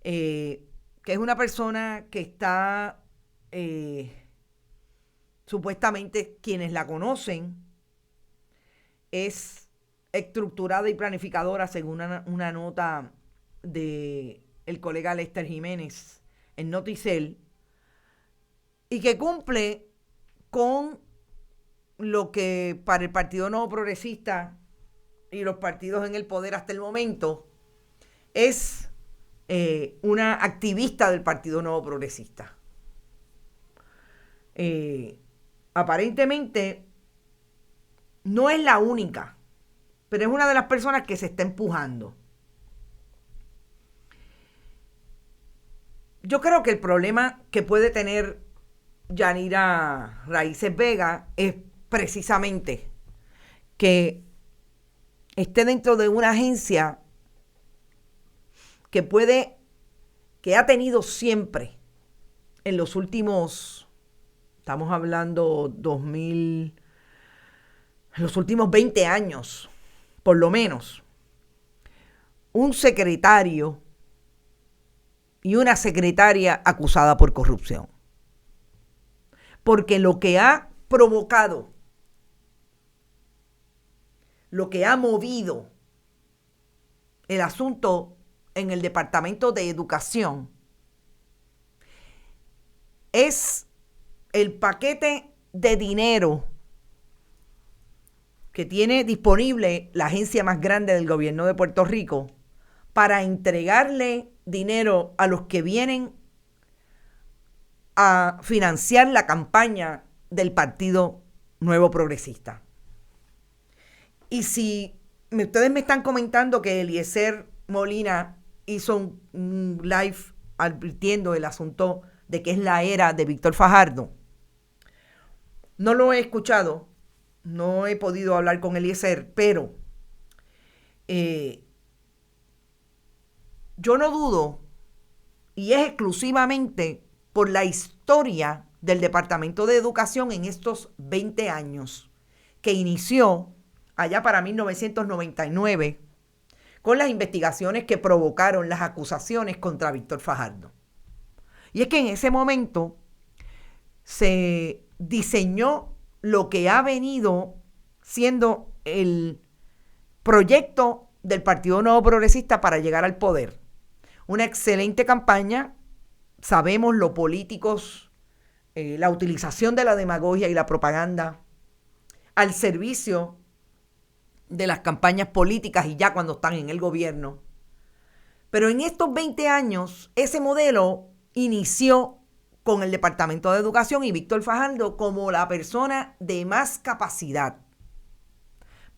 que es una persona que está, supuestamente quienes la conocen, es estructurada y planificadora según una nota de el colega Lester Jiménez en Noticel, y que cumple con lo que para el Partido Nuevo Progresista y los partidos en el poder hasta el momento es una activista del Partido Nuevo Progresista. Aparentemente no es la única, pero es una de las personas que se está empujando. Yo creo que el problema que puede tener Yanira Raíces Vega es precisamente que esté dentro de una agencia que ha tenido siempre en los últimos, estamos hablando en los últimos 20 años, por lo menos, un secretario y una secretaria acusada por corrupción. Porque lo que ha provocado, lo que ha movido el asunto en el Departamento de Educación es el paquete de dinero que tiene disponible la agencia más grande del gobierno de Puerto Rico para entregarle dinero a los que vienen a financiar la campaña del Partido Nuevo Progresista. Y si ustedes me están comentando que Eliezer Molina hizo un live advirtiendo del asunto de que es la era de Víctor Fajardo, no lo he escuchado, no he podido hablar con Eliezer, pero yo no dudo, y es exclusivamente por la historia del Departamento de Educación en estos 20 años, que inició allá para 1999, con las investigaciones que provocaron las acusaciones contra Víctor Fajardo. Y es que en ese momento se diseñó lo que ha venido siendo el proyecto del Partido Nuevo Progresista para llegar al poder. Una excelente campaña. Sabemos los políticos, la utilización de la demagogia y la propaganda al servicio de las campañas políticas y ya cuando están en el gobierno. Pero en estos 20 años, ese modelo inició con el Departamento de Educación y Víctor Fajardo como la persona de más capacidad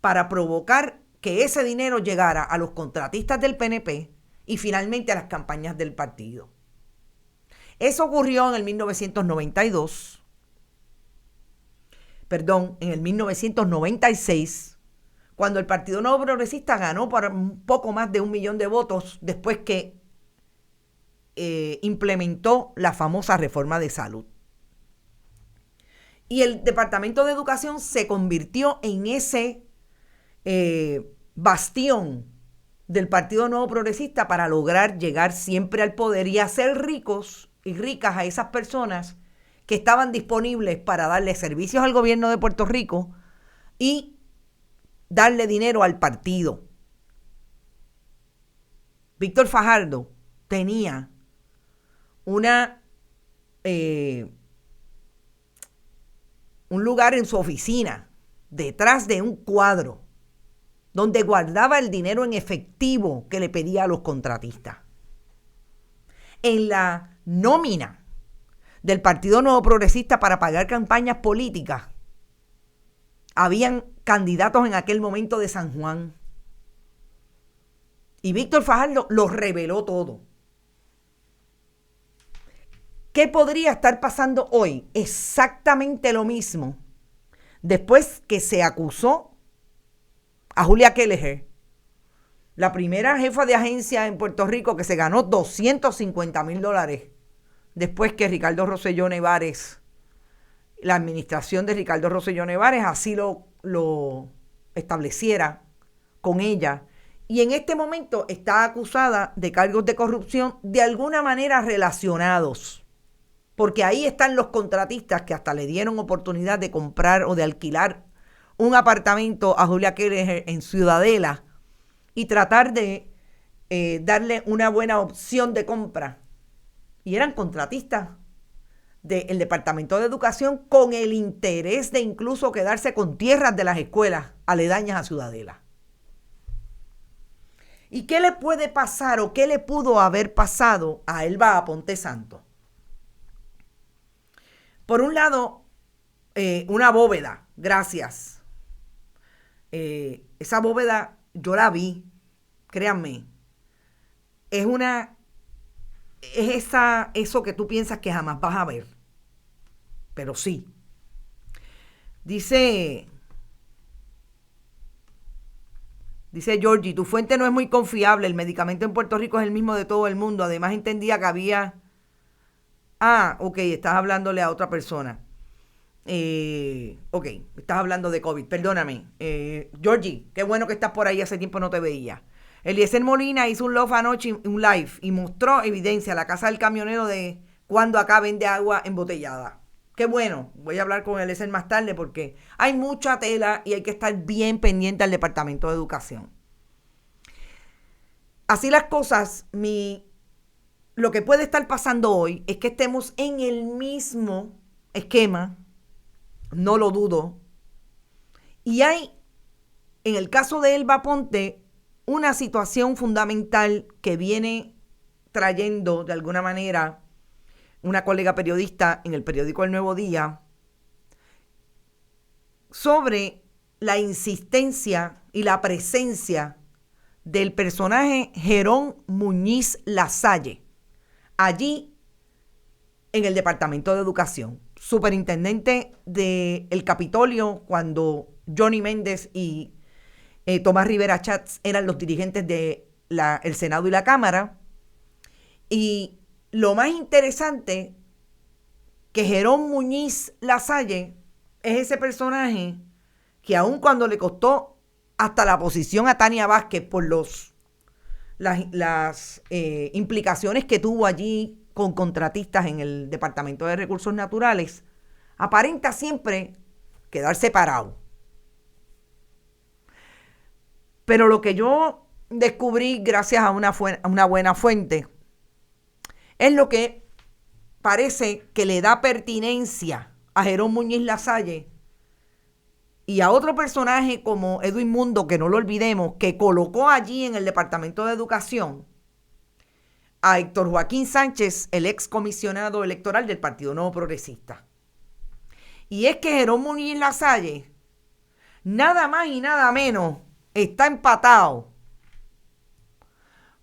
para provocar que ese dinero llegara a los contratistas del PNP y finalmente a las campañas del partido. Eso ocurrió en el 1996, cuando el Partido Nuevo Progresista ganó por un poco más de 1 millón de votos después que implementó la famosa reforma de salud. Y el Departamento de Educación se convirtió en ese bastión del Partido Nuevo Progresista para lograr llegar siempre al poder y hacer ricos y ricas a esas personas que estaban disponibles para darle servicios al gobierno de Puerto Rico y darle dinero al partido. Víctor Fajardo tenía un lugar en su oficina, detrás de un cuadro, donde guardaba el dinero en efectivo que le pedía a los contratistas. En la nómina del Partido Nuevo Progresista para pagar campañas políticas, habían candidatos en aquel momento de San Juan. Y Víctor Fajardo lo reveló todo. ¿Qué podría estar pasando hoy? Exactamente lo mismo. Después que se acusó a Julia Kelleher la primera jefa de agencia en Puerto Rico que se ganó $250,000 después que Ricardo Rosselló Nevares, la administración de Ricardo Rosselló Nevares así lo estableciera con ella. Y en este momento está acusada de cargos de corrupción de alguna manera relacionados. Porque ahí están los contratistas que hasta le dieron oportunidad de comprar o de alquilar un apartamento a Julia Keller en Ciudadela y tratar de darle una buena opción de compra. Y eran contratistas del Departamento de Educación con el interés de incluso quedarse con tierras de las escuelas aledañas a Ciudadela. ¿Y qué le puede pasar o qué le pudo haber pasado a Elba Aponte Santos? Por un lado, una bóveda, gracias. Esa bóveda yo la vi, créanme. Eso que tú piensas que jamás vas a ver. Pero sí. Dice Georgie, tu fuente no es muy confiable. El medicamento en Puerto Rico es el mismo de todo el mundo. Además entendía que había... ok, estás hablándole a otra persona. Ok, estás hablando de COVID, perdóname. Georgie, qué bueno que estás por ahí, hace tiempo no te veía. Eliezer Molina hizo un live anoche, un live, y mostró evidencia, la casa del camionero de cuando acá vende agua embotellada. Qué bueno, voy a hablar con Eliezer más tarde porque hay mucha tela y hay que estar bien pendiente al Departamento de Educación. Así las cosas, lo que puede estar pasando hoy es que estemos en el mismo esquema, no lo dudo, y hay, en el caso de Elba Aponte, una situación fundamental que viene trayendo de alguna manera una colega periodista en el periódico El Nuevo Día sobre la insistencia y la presencia del personaje Jerón Muñiz Lasalle allí en el Departamento de Educación, superintendente del Capitolio cuando Johnny Méndez y Tomás Rivera Chats eran los dirigentes del Senado y la Cámara. Y lo más interesante, que Jerón Muñiz Lasalle es ese personaje que aun cuando le costó hasta la posición a Tania Vázquez por las implicaciones que tuvo allí con contratistas en el Departamento de Recursos Naturales, aparenta siempre quedar separado. Pero lo que yo descubrí gracias a una buena fuente es lo que parece que le da pertinencia a Jerón Muñiz Lasalle y a otro personaje como Edwin Mundo, que no lo olvidemos, que colocó allí en el Departamento de Educación a Héctor Joaquín Sánchez, el ex comisionado electoral del Partido Nuevo Progresista. Y es que Jerón Muñiz Lasalle, nada más y nada menos, está empatado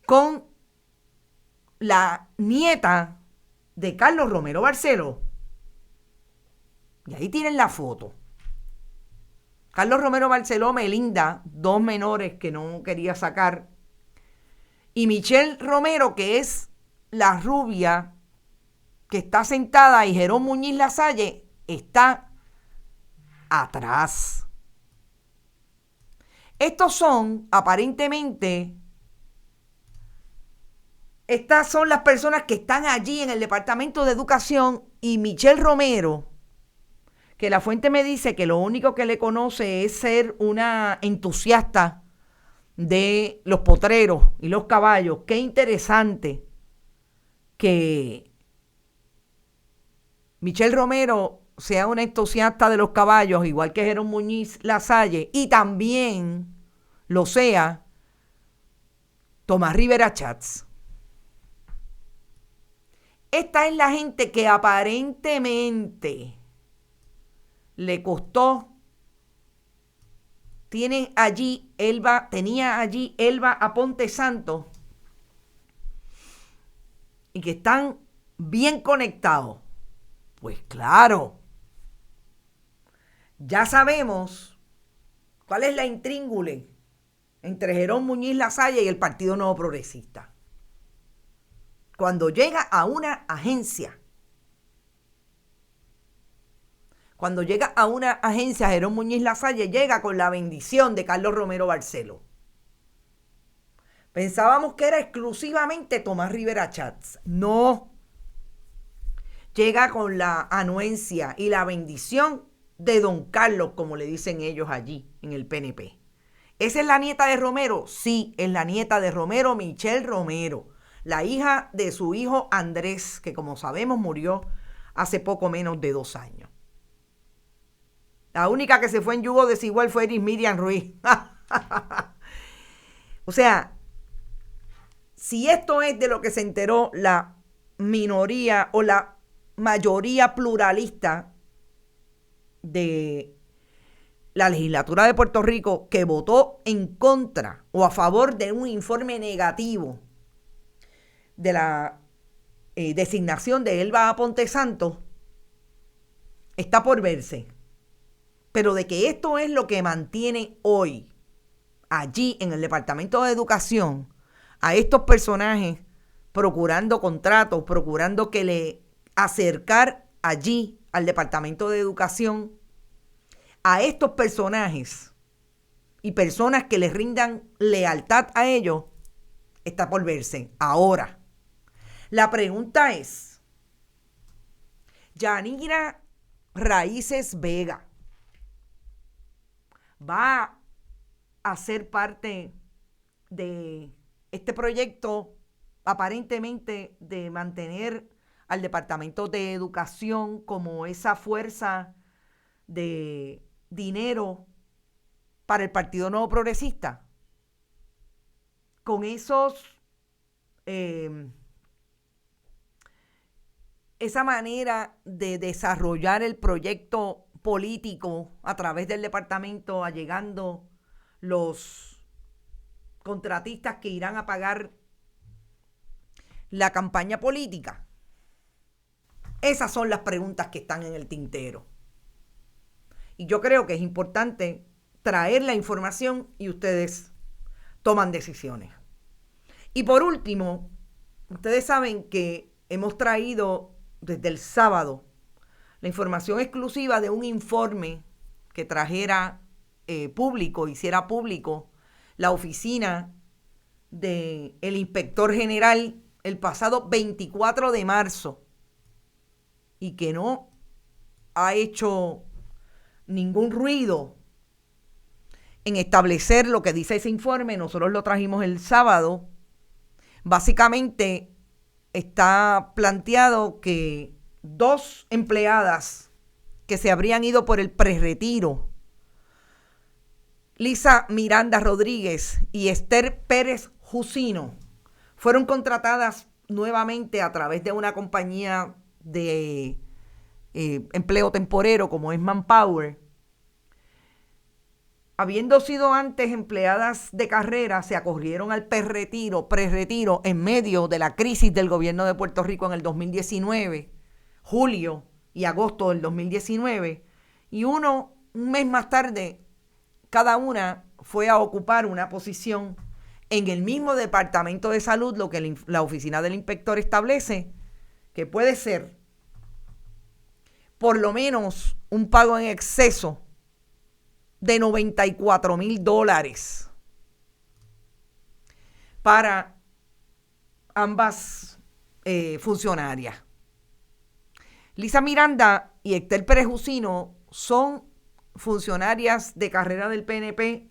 con la nieta de Carlos Romero Barceló. Y ahí tienen la foto. Carlos Romero Barceló, Melinda, dos menores que no quería sacar. Y Michelle Romero, que es la rubia que está sentada, y Jerón Muñiz Lasalle está atrás. Estos son, aparentemente, estas son las personas que están allí en el Departamento de Educación, y Michelle Romero, que la fuente me dice que lo único que le conoce es ser una entusiasta de los potreros y los caballos. Qué interesante que Michelle Romero sea una entusiasta de los caballos, igual que Jerón Muñiz Lasalle, y también lo sea Tomás Rivera Chats. Esta es la gente que aparentemente le costó. Tenía allí Elba Aponte Santos, y que están bien conectados. Pues claro, ya sabemos cuál es la intríngule entre Jerón Muñiz Lasalle y el Partido Nuevo Progresista. Cuando llega a una agencia, Jerón Muñiz Lasalle llega con la bendición de Carlos Romero Barceló. Pensábamos que era exclusivamente Tomás Rivera Chats. No. Llega con la anuencia y la bendición de don Carlos, como le dicen ellos allí en el PNP. ¿Esa es la nieta de Romero? Sí, es la nieta de Romero, Michelle Romero, la hija de su hijo Andrés, que como sabemos murió hace poco menos de 2 años. La única que se fue en yugo desigual fue Iris Miriam Ruiz. O sea, si esto es de lo que se enteró la minoría o la mayoría pluralista de la legislatura de Puerto Rico, que votó en contra o a favor de un informe negativo de la designación de Elba Aponte Santos, está por verse. Pero de que esto es lo que mantiene hoy allí en el Departamento de Educación a estos personajes procurando contratos, procurando que le acercar allí al Departamento de Educación a estos personajes y personas que les rindan lealtad a ellos, está por verse. Ahora, la pregunta es, Yanira Raíces Vega va a ser parte de este proyecto aparentemente de mantener al Departamento de Educación como esa fuerza de dinero para el Partido Nuevo Progresista, con esa manera de desarrollar el proyecto político a través del departamento, allegando los contratistas que irán a pagar la campaña política. Esas son las preguntas que están en el tintero. Y yo creo que es importante traer la información y ustedes toman decisiones. Y por último, ustedes saben que hemos traído desde el sábado la información exclusiva de un informe que trajera hiciera público la oficina del inspector general el pasado 24 de marzo y que no ha hecho ningún ruido en establecer lo que dice ese informe. Nosotros lo trajimos el sábado. Básicamente está planteado que 2 empleadas que se habrían ido por el prerretiro, Lisa Miranda Rodríguez y Esther Pérez Jusino, fueron contratadas nuevamente a través de una compañía de empleo temporero como es Manpower. Habiendo sido antes empleadas de carrera, se acogieron al prerretiro en medio de la crisis del gobierno de Puerto Rico en el 2019, julio y agosto del 2019, y un mes más tarde, cada una fue a ocupar una posición en el mismo Departamento de Salud, lo que la oficina del inspector establece que puede ser por lo menos un pago en exceso de $94,000 para ambas funcionarias. Lisa Miranda y Esther Pérez Jusino son funcionarias de carrera del PNP,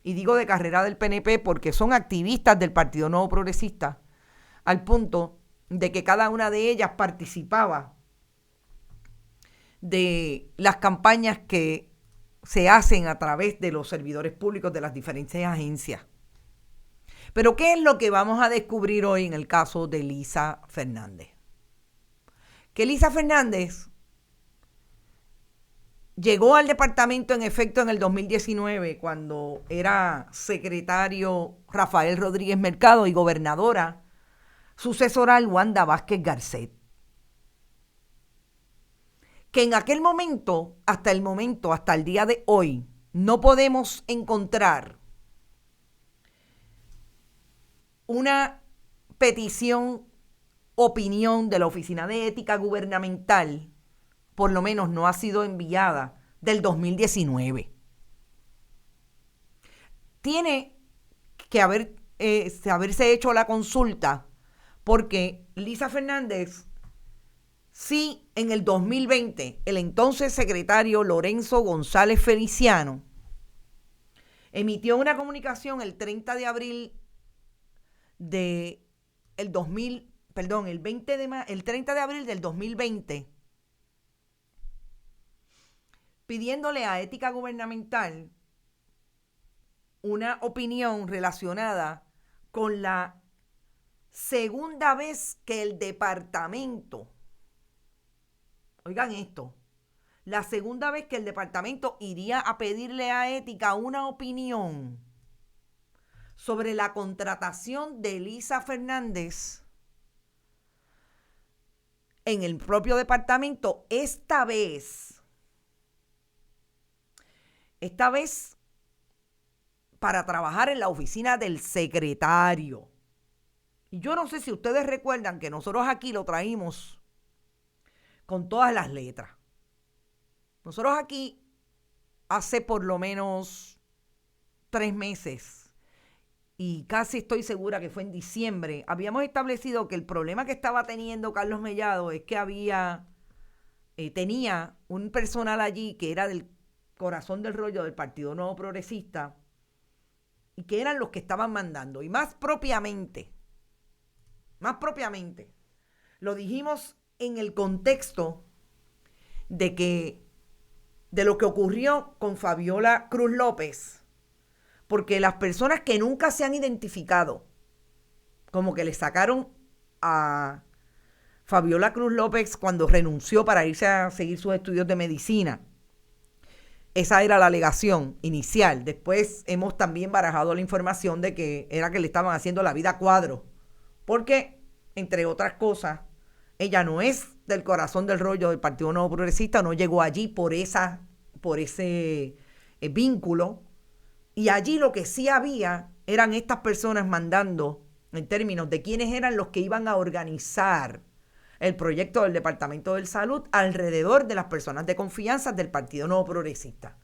y digo de carrera del PNP porque son activistas del Partido Nuevo Progresista, al punto de que cada una de ellas participaba de las campañas que se hacen a través de los servidores públicos de las diferentes agencias. Pero ¿qué es lo que vamos a descubrir hoy en el caso de Lisa Fernández? Que Lisa Fernández llegó al departamento en efecto en el 2019, cuando era secretario Rafael Rodríguez Mercado y gobernadora sucesoral Wanda Vázquez Garcet. Que en aquel momento, hasta el día de hoy, no podemos encontrar una petición, opinión de la Oficina de Ética Gubernamental, por lo menos no ha sido enviada del 2019. Tiene que haberse hecho la consulta porque Lisa Fernández, sí, en el 2020, el entonces secretario Lorenzo González Feliciano emitió una comunicación el 30 de abril de el 30 de abril del 2020, pidiéndole a Ética Gubernamental una opinión relacionada con la segunda vez que el departamento, oigan esto, la segunda vez que el departamento iría a pedirle a Ética una opinión sobre la contratación de Lisa Fernández en el propio departamento, esta vez para trabajar en la oficina del secretario. Y yo no sé si ustedes recuerdan que nosotros aquí lo traímos con todas las letras. Nosotros aquí, hace por lo menos 3 meses, y casi estoy segura que fue en diciembre, habíamos establecido que el problema que estaba teniendo Carlos Mellado es que tenía un personal allí que era del corazón del rollo del Partido Nuevo Progresista y que eran los que estaban mandando. Y más propiamente, lo dijimos en el contexto de lo que ocurrió con Fabiola Cruz López, porque las personas que nunca se han identificado, como que le sacaron a Fabiola Cruz López cuando renunció para irse a seguir sus estudios de medicina. Esa era la alegación inicial. Después hemos también barajado la información de que era que le estaban haciendo la vida a cuadro, porque, entre otras cosas, ella no es del corazón del rollo del Partido Nuevo Progresista, no llegó allí por ese vínculo. Y allí lo que sí había eran estas personas mandando, en términos de quiénes eran los que iban a organizar el proyecto del Departamento de Salud alrededor de las personas de confianza del Partido Nuevo Progresista.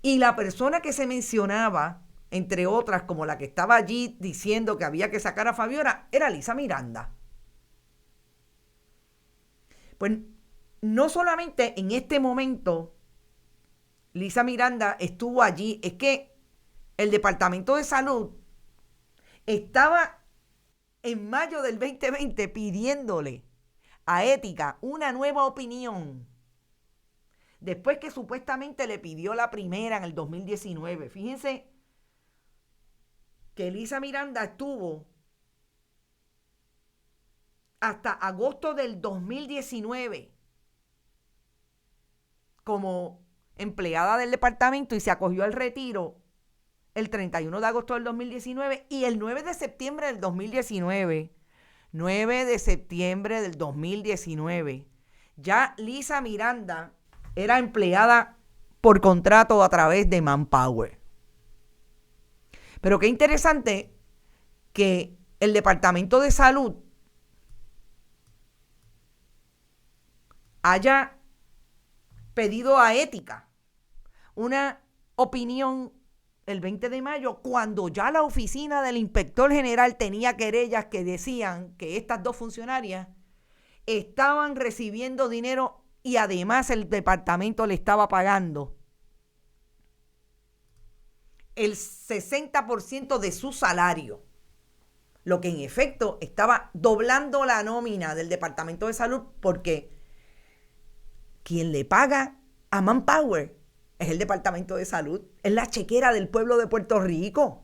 Y la persona que se mencionaba, entre otras, como la que estaba allí diciendo que había que sacar a Fabiola, era Lisa Miranda. Pues no solamente en este momento Lisa Miranda estuvo allí, es que el Departamento de Salud estaba en mayo del 2020 pidiéndole a Ética una nueva opinión, después que supuestamente le pidió la primera en el 2019. Fíjense que Lisa Miranda estuvo hasta agosto del 2019 como empleada del departamento y se acogió al retiro el 31 de agosto del 2019 y el 9 de septiembre del 2019. 9 de septiembre del 2019. Ya Lisa Miranda era empleada por contrato a través de Manpower. Pero qué interesante que el Departamento de Salud haya pedido a Ética una opinión el 20 de mayo, cuando ya la oficina del inspector general tenía querellas que decían que estas dos funcionarias estaban recibiendo dinero y además el departamento le estaba pagando el 60% de su salario, lo que en efecto estaba doblando la nómina del Departamento de Salud, porque quien le paga a Manpower es el Departamento de Salud, es la chequera del pueblo de Puerto Rico.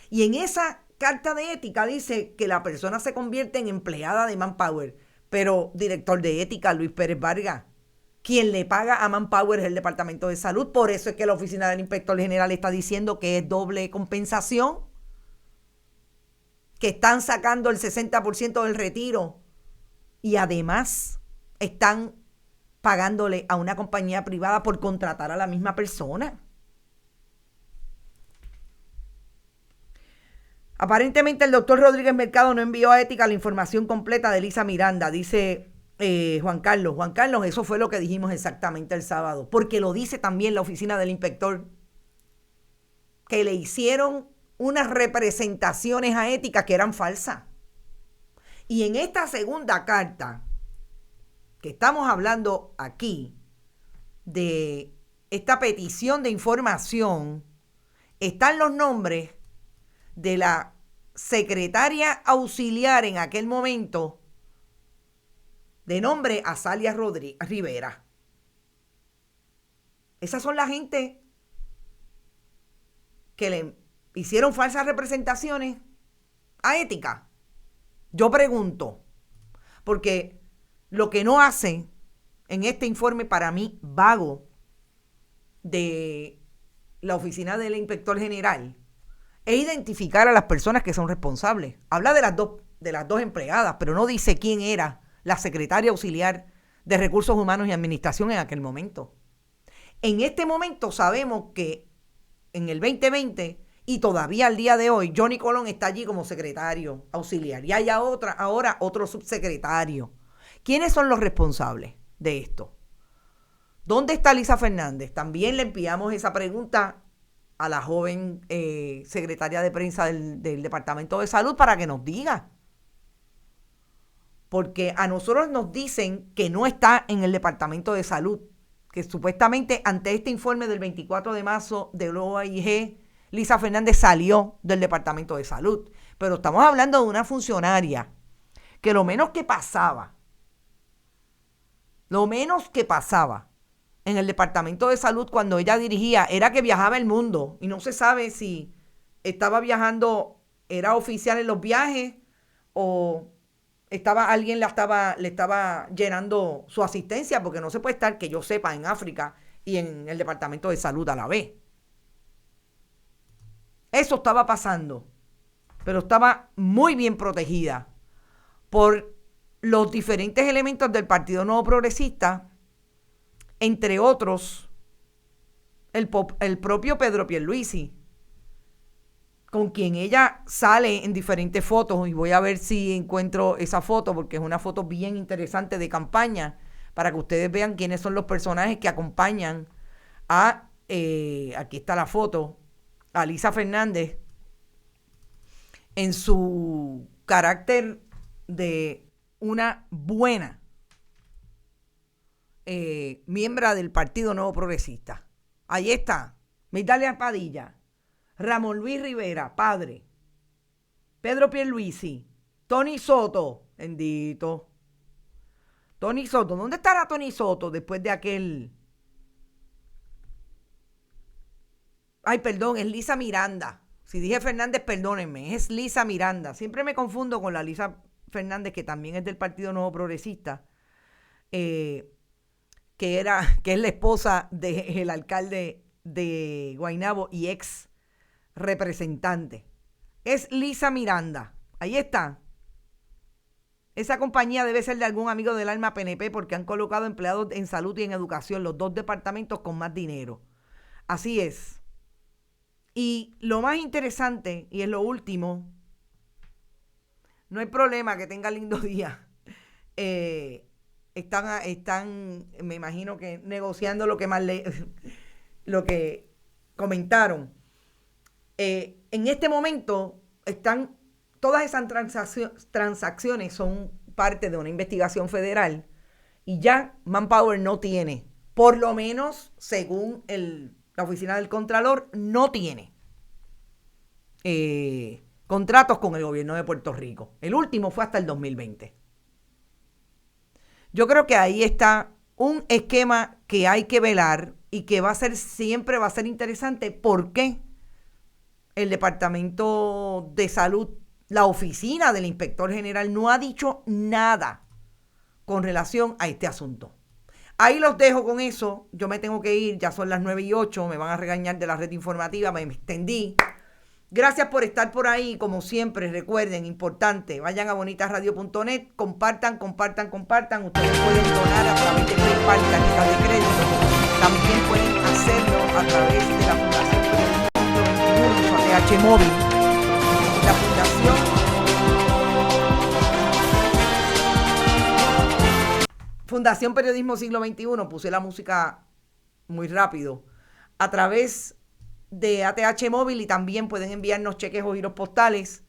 Y en esa carta de Ética dice que la persona se convierte en empleada de Manpower, pero director de Ética, Luis Pérez Vargas, quien le paga a Manpower es el Departamento de Salud. Por eso es que la oficina del inspector general está diciendo que es doble compensación, que están sacando el 60% del retiro y además están pagándole a una compañía privada por contratar a la misma persona. Aparentemente el doctor Rodríguez Mercado no envió a Ética la información completa de Lisa Miranda, dice Juan Carlos. Juan Carlos, eso fue lo que dijimos exactamente el sábado, porque lo dice también la oficina del inspector, que le hicieron unas representaciones a Ética que eran falsas. Y en esta segunda carta que estamos hablando aquí, de esta petición de información, están los nombres de la secretaria auxiliar en aquel momento, de nombre Azalia Rivera. Esas son la gente que le hicieron falsas representaciones a Ética. Yo pregunto, porque lo que no hacen en este informe para mí vago de la oficina del inspector general es identificar a las personas que son responsables. Habla de las dos empleadas, pero no dice quién era la secretaria auxiliar de Recursos Humanos y Administración en aquel momento. En este momento sabemos que en el 2020 y todavía al día de hoy, Johnny Colón está allí como secretario auxiliar y hay ahora otro subsecretario. ¿Quiénes son los responsables de esto? ¿Dónde está Lisa Fernández? También le enviamos esa pregunta a la joven secretaria de prensa del Departamento de Salud para que nos diga. Porque a nosotros nos dicen que no está en el Departamento de Salud, que supuestamente ante este informe del 24 de marzo del OIG, Lisa Fernández salió del Departamento de Salud. Pero estamos hablando de una funcionaria que lo menos que pasaba en el Departamento de Salud cuando ella dirigía era que viajaba el mundo y no se sabe si estaba viajando, era oficial en los viajes o alguien le estaba llenando su asistencia, porque no se puede estar, que yo sepa, en África y en el Departamento de Salud a la vez. Eso estaba pasando, pero estaba muy bien protegida por los diferentes elementos del Partido Nuevo Progresista, entre otros, el propio Pedro Pierluisi, con quien ella sale en diferentes fotos, y voy a ver si encuentro esa foto, porque es una foto bien interesante de campaña, para que ustedes vean quiénes son los personajes que acompañan a, aquí está la foto, a Lisa Fernández, en su carácter de una buena miembro del Partido Nuevo Progresista. Ahí está, Migdalia Padilla, Ramón Luis Rivera, padre, Pedro Pierluisi, Tony Soto, bendito. Tony Soto, ¿dónde estará Tony Soto después de aquel? Ay, perdón, es Lisa Miranda. Si dije Fernández, perdónenme, es Lisa Miranda. Siempre me confundo con la Lisa Fernández, que también es del Partido Nuevo Progresista, que es la esposa del alcalde de Guaynabo y ex representante. Es Lisa Miranda. Ahí está. Esa compañía debe ser de algún amigo del alma PNP, porque han colocado empleados en salud y en educación, los dos departamentos con más dinero. Así es. Y lo más interesante, y es lo último, no hay problema, que tenga lindo día. Están, me imagino que negociando lo que comentaron. En este momento todas esas transacciones son parte de una investigación federal y ya Manpower no tiene, por lo menos según la oficina del Contralor, no tiene contratos con el gobierno de Puerto Rico. El último fue hasta el 2020. Yo creo que ahí está un esquema que hay que velar y que siempre va a ser interesante. ¿Por qué el Departamento de Salud, la oficina del Inspector General, no ha dicho nada con relación a este asunto? Ahí los dejo con eso. Yo me tengo que ir, ya son las 9:08, me van a regañar de la red informativa, me extendí. Gracias por estar por ahí, como siempre. Recuerden, importante, vayan a bonitasradio.net, compartan. Ustedes pueden donar a través de PayPal, tarjeta de crédito. También pueden hacerlo a través de la Fundación ATH Móvil, la Fundación Fundación Periodismo Siglo XXI, puse la música muy rápido, a través de ATH Móvil, y también pueden enviarnos cheques o giros postales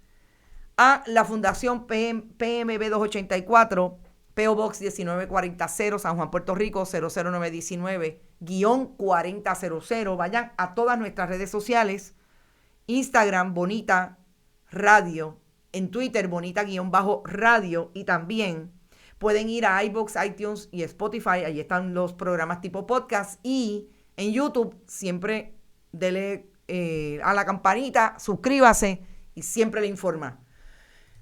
a la Fundación PMB 284, P.O. Box 19400, San Juan, Puerto Rico 00919-4000. Vayan a todas nuestras redes sociales, Instagram Bonita Radio, en Twitter Bonita_Radio, y también pueden ir a iVoox, iTunes y Spotify. Allí están los programas tipo podcast, y en YouTube siempre dele a la campanita, suscríbase y siempre le informa.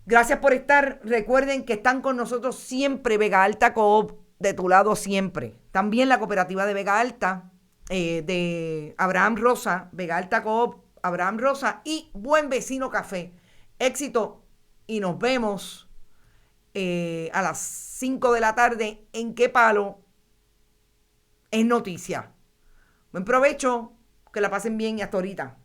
Gracias por estar. Recuerden que están con nosotros siempre Vega Alta Coop, de tu lado siempre. También la cooperativa de Vega Alta, de Abraham Rosa, Vega Alta Coop, Abraham Rosa, y Buen Vecino Café. Éxito, y nos vemos a las 5 de la tarde en Qué Palo es Noticia. Buen provecho, que la pasen bien y hasta ahorita.